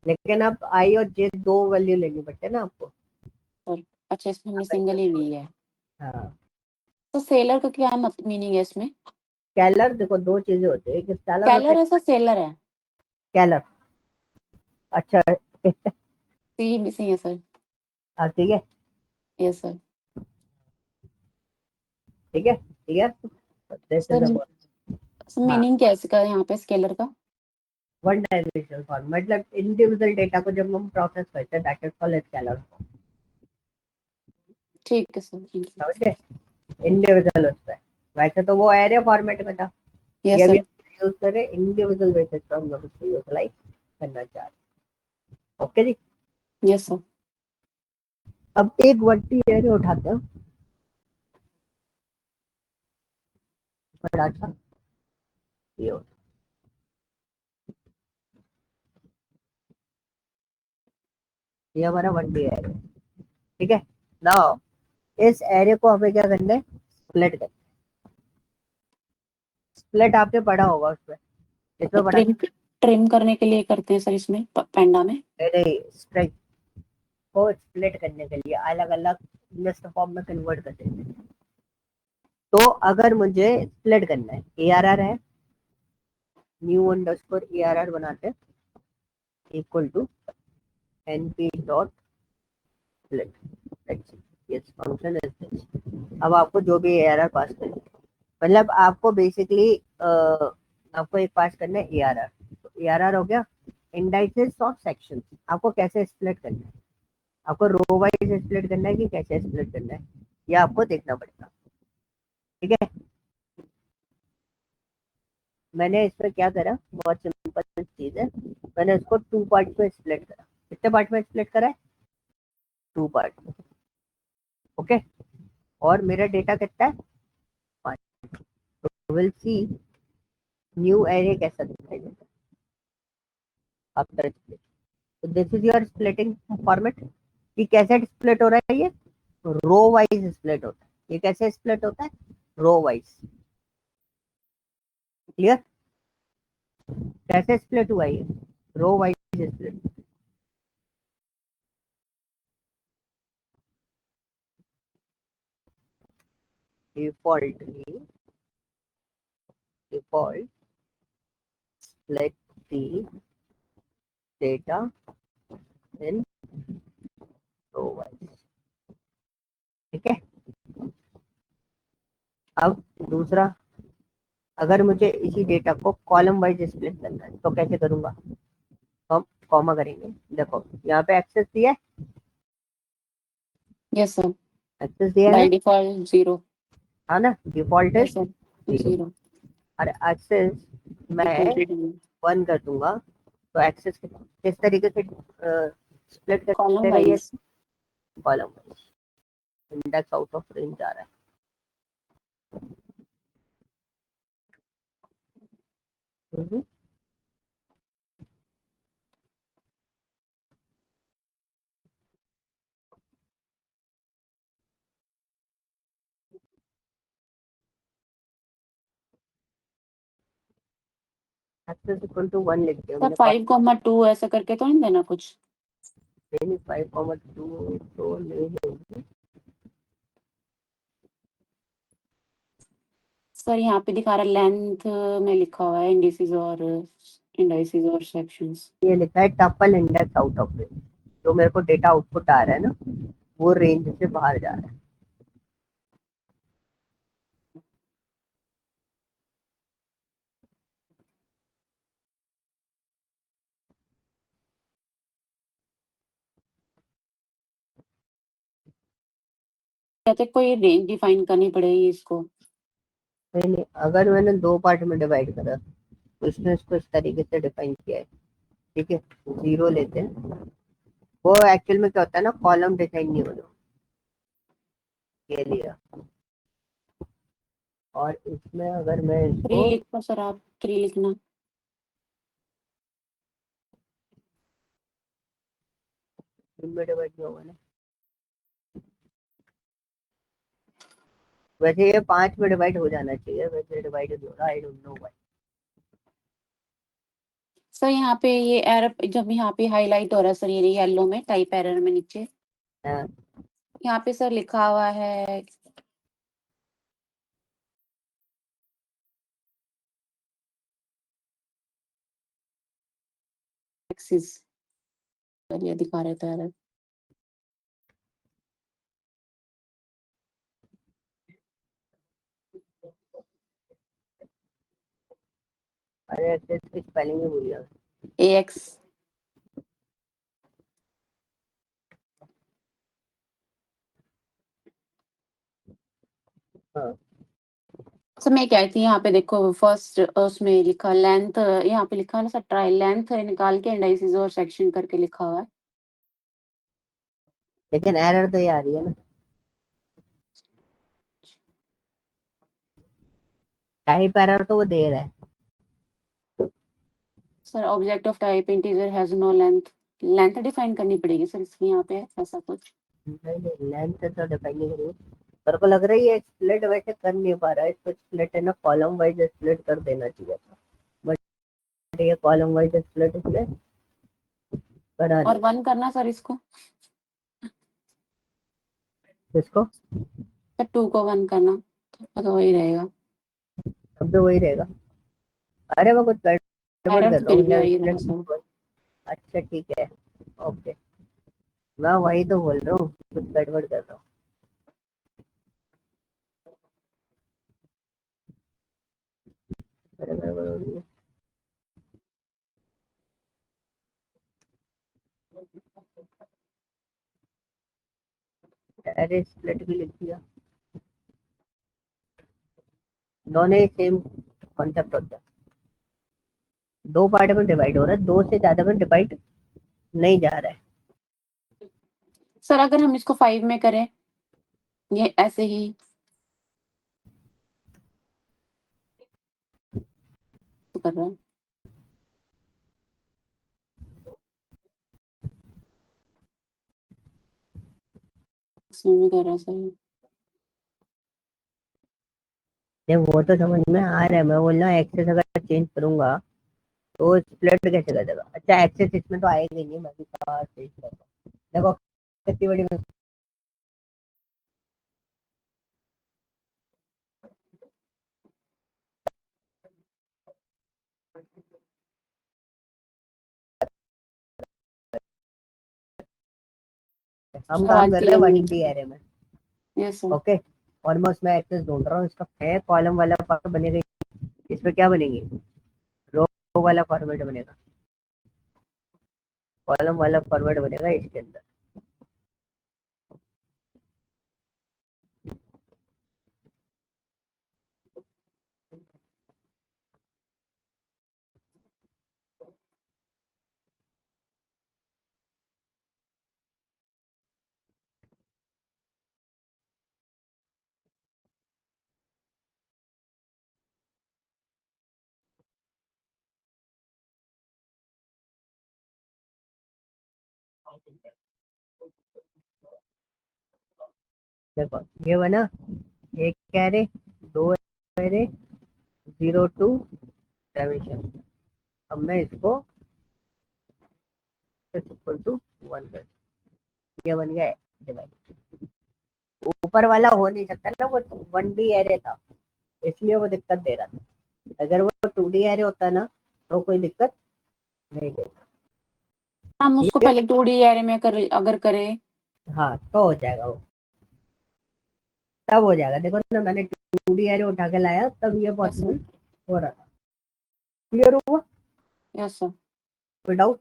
S1: लेकिन अब आई और जे दो वैल्यू लेनी पड़ते हैं ना आपको।
S2: और अच्छा, इसमें हमने सिंगल ही ली है।
S1: हाँ,
S2: तो सेलर का क्या मीनिंग है इसमें?
S1: स्केलर, देखो दो चीजें होती है, एक स्केलर होता
S2: कैलर
S1: है,
S2: है सर, सेलर है?
S1: स्केलर। अच्छा
S2: सी मिसिंग है सर।
S1: हाँ ठीक है,
S2: यस सर।
S1: ठीक है, क्लियर। दिस इज
S2: सर
S1: हाँ,
S2: मीनिंग क्या है इसका यहाँ पे स्केलर का?
S1: वन डायमेंशनल फॉर्म, मतलब इंडिविजुअल डेटा को जब हम प्रोसेस करते हैं, दैट इज कॉल्ड स्केलर।
S2: ठीक है सर, थैंक यू।
S1: समझे? इंडिविजुअल होता है, वैसे तो वो एरे फॉर्मेट में था,
S2: यस
S1: ये भी
S2: सर।
S1: यूज करें इंडिविजुअल बेसिस पर, हम लोग इसको यूटिलाइज करना चाह रहे हैं। ओके जी,
S2: यस सर।
S1: अब एक वर्टी एरे उठाते हैं, बड़ा अच्छा, ये होता है, ये हमारा वर्टी एरे। ठीक है, नाउ इस एरे को हमें क्या करना है? स्प्लिट करना है। स्प्लिट आपने पढ़ा होगा उसमें, इसमें पढ़ा?
S2: ट्रिम करने के लिए करते हैं सर इसमें पेंडा में।
S1: नहीं, स्प्लिट को स्प्लिट करने के लिए अलग अलग लिस्ट फॉर्म में कन्वर्ट कर देते हैं। तो अगर मुझे स्प्लिट करना है, ARR है, न्यू अंडरस्कोर ARR बनाते हैं, equal to np dot split, yes function is this. अब आपको जो भी ARR पास करें, मतलब आपको बेसिकली आपको एक पास करना है ARR। तो ARR हो गया इंडाइसेस ऑफ सेक्शन। आपको कैसे स्प्लिट करना है, आपको रो वाइज स्प्लिट करना है कि कैसे स्प्लिट करना है, ये आपको देखना पड़ेगा। ठीक है, मैंने इस पर क्या करा, बहुत सिंपल चीज है, मैंने इसको 2 पार्ट में स्प्लिट करा। कितने पार्ट में स्प्लिट करा है? 2 पार्ट में। ओके, और मेरा डेटा कितना है? 5। तो विल सी न्यू एरे कैसा दिखाई देता है आफ्टर स्प्लिट। तो this is your splitting format. कि कैसे स्प्लिट हो रहा है? ये रो वाइज स्प्लिट होता है। ये कैसे स्प्लिट होता है? Row wise. क्लियर? कैसे स्प्लिट हुआ ये? Row wise split. Defaultly default split the data in row wise। ठीक है, अब दूसरा, अगर मुझे इसी डेटा को कॉलम वाइज स्प्लिट करना है तो कैसे करूंगा? तो हम कॉमा करेंगे। देखो यहाँ पे एक्सेस दिया है,
S2: यस सर।
S1: एक्सेस दिया है
S2: बाय
S1: ना,
S2: डिफॉल्ट 0।
S1: हाँ ना, डिफॉल्ट
S2: यस
S1: इज
S2: सर,
S1: 0।
S2: 0।
S1: और एक्सेस मैं वन कर दूंगा तो एक्सेस किस तरीके से स्प्लिट
S2: कॉलम
S1: करेगा ये?
S2: Wise.
S1: Column wise. Index out of range आ रहा है। हम्म। एक्सेस इक्वल टू 1 लिख दिया मैंने।
S2: 5,2 ऐसा करके तो नहीं देना कुछ?
S1: नहीं 5,2 तो नहीं है।
S2: सर यहाँ पे दिखा रहा है लेंथ में लिखा हुआ है इंडाइसिस और सेक्शंस।
S1: ये लिखा है tuple index out of range. जो मेरे को डेटा आउटपुट आ रहा है ना, वो रेंज से बाहर जा रहा है।
S2: कहते कोई रेंज डिफाइन करनी पड़ेगी इसको।
S1: नहीं, अगर मैंने 2 पार्ट में डिवाइड करा तो इसने इसको इस तरीके से डिफाइन किया है। ठीक है, 0 लेते हैं। वो एक्चुअल में क्या होता है ना, कॉलम डिजाइन नहीं होना, ये लिया। और इसमें अगर मैं
S2: 3
S1: इसको
S2: लिखो सर, आप 3 लिखना।
S1: में डिवाइड किया होगा ना, वैसे ये 5 में डिवाइड हो जाना चाहिए, वैसे डिवाइड नहीं हो रहा, I don't know why.
S2: Sir यहाँ पे ये एरर जब यहाँ पे हाईलाइट हो रहा है सर, ये येलो में टाइप एरर में नीचे यहाँ पे सर लिखा हुआ है एक्सिस, ये दिखा रहा था एरर।
S1: अरे इसकी स्पेलिंग ही भूल गया।
S2: AX।
S1: हाँ,
S2: सर मैं कह रही थी यहाँ पे देखो फर्स्ट उसमें लिखा लेंथ, यहाँ पे लिखा है ना सर ट्राई लेंथ निकाल के इंडाइसिस और सेक्शन करके लिखा हुआ है।
S1: लेकिन एरर तो ये आ रही है ना, टाइप एरर तो वो दे रहा है।
S2: Sir object of type integer has no length, length define करनी पड़ेगी सर इसकी यहाँ पे ऐसा कुछ।
S1: नहीं, लेंथ तो डिफाइन नहीं करेंगे। मेरे को लग रही है स्प्लिट वैसे कर नहीं पा रहा है, इसको स्प्लिट है ना कॉलम वाइज स्प्लिट कर देना चाहिए था, बट ये कॉलम वाइज स्प्लिट इसने करा
S2: और
S1: नहीं।
S2: 1 करना सर इसको,
S1: इसको
S2: सर 2 को 1 करना तो वही रहेगा।
S1: अब तो वही रहेगा। अरे मैं कुछ गड़बड़
S2: एरर
S1: कर
S2: तो
S1: रहा
S2: फिर
S1: हूँ,
S2: भी आ ही रहा है सर।
S1: स्प्लिट। अच्छा ठीक है, ओके। मैं वही तो बोल रहा हूँ, कुछ गड़बड़ कर रहा हूँ। अरे गड़बड़ हो रही है। अरे स्प्लिट भी लिख दिया। दोनों ही सेम कॉन्सेप्ट होता है। 2 पार्ट में डिवाइड हो रहा है, 2 से ज्यादा में डिवाइड नहीं जा रहा है।
S2: सर अगर हम इसको 5 में करें, ये ऐसे ही तो कर रहा है, इसमें भी कर रहा है सही।
S1: नहीं वो तो समझ में आ रहा है, मैं बोल रहा हूँ एक्सेस अगर चेंज करूंगा तो स्प्लिट कैसे कर देगा? अच्छा एक्सेस इसमें तो आएगा ही नहीं, मैं भी कहाँ चेंज कर रहा हूँ। देखो कितनी बड़ी हम काम
S2: आवाज
S1: कर रहे हैं
S2: क्लियर नहीं।
S1: 1D एरे में।
S2: Yes sir.
S1: ओके, और मैं उसमें एक्सेस ढूंढ रहा हूँ, इसका है कॉलम वाला पार्ट बनेगा, इसमें क्या बनेगी, रो वाला फॉर्मेट बनेगा, कॉलम वाला फॉर्मेट बनेगा इसके अंदर। देखो ये बना एक कैरे, 2 कैरे, 0 2 डायमेंशन। अब मैं इसको इक्वल टू 1 कर, ये बन गया डिवाइड। ऊपर वाला हो नहीं सकता ना, वो 1D एरे था इसलिए वो दिक्कत दे रहा था। अगर वो 2D एरे होता ना तो कोई दिक्कत नहीं देता।
S2: हम उसको
S1: ठीक है?
S2: पहले 2D एरे में अगर करें
S1: हाँ तो हो जाएगा, वो तब हो जाएगा। देखो ना मैंने 2D एरे उठा के लाया तब ये पॉसिबल हो रहा था। क्लियर हुआ?
S2: Yes sir.
S1: कोई डाउट?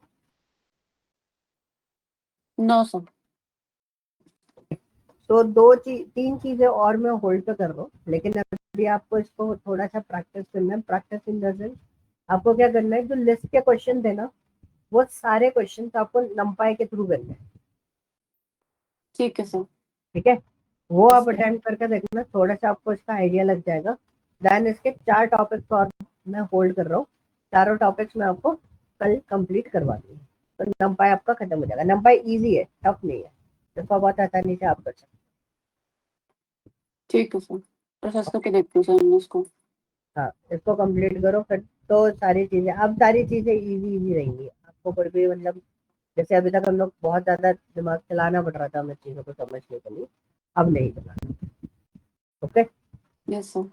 S2: No sir.
S1: तो तीन चीजें और मैं होल्ड पे कर रहा हूँ, लेकिन अभी आपको इसको थोड़ा सा प्रैक्टिस करना है। प्रैक्टिस इन द सेंस आपको क्या करना है, जो लिस्ट के क्वेश्चन थे ना वो सारे क्वेश्चन आपको नंपाई के थ्रू करने हैं।
S2: ठीक है सर।
S1: ठीक है, वो
S2: Yes,
S1: आप
S2: sir.
S1: अटेम्प्ट करके देखना, थोड़ा सा आपको इसका आइडिया लग जाएगा। देन इसके 4 टॉपिक्स और मैं होल्ड कर रहा हूँ, चारों टॉपिक्स मैं आपको कल कंप्लीट करवा दूंगी, तो नंपाई आपका खत्म हो जाएगा। नंपाई इजी है, टफ नहीं है, इसको बहुत आसानी से आप कर सकते
S2: ठीक है सर, प्रोसेस करके देखती हूँ सर मैं उसको।
S1: हो। हाँ इसको कंप्लीट करो फिर तो सारी चीजें, अब सारी चीजें इजी इजी रहेंगी आपको। कोई भी मतलब जैसे अभी तक हम लोग बहुत ज्यादा दिमाग चलाना पड़ रहा था हमें चीजों को समझने के लिए, अब नहीं चलाना। ओके।
S2: Yes sir.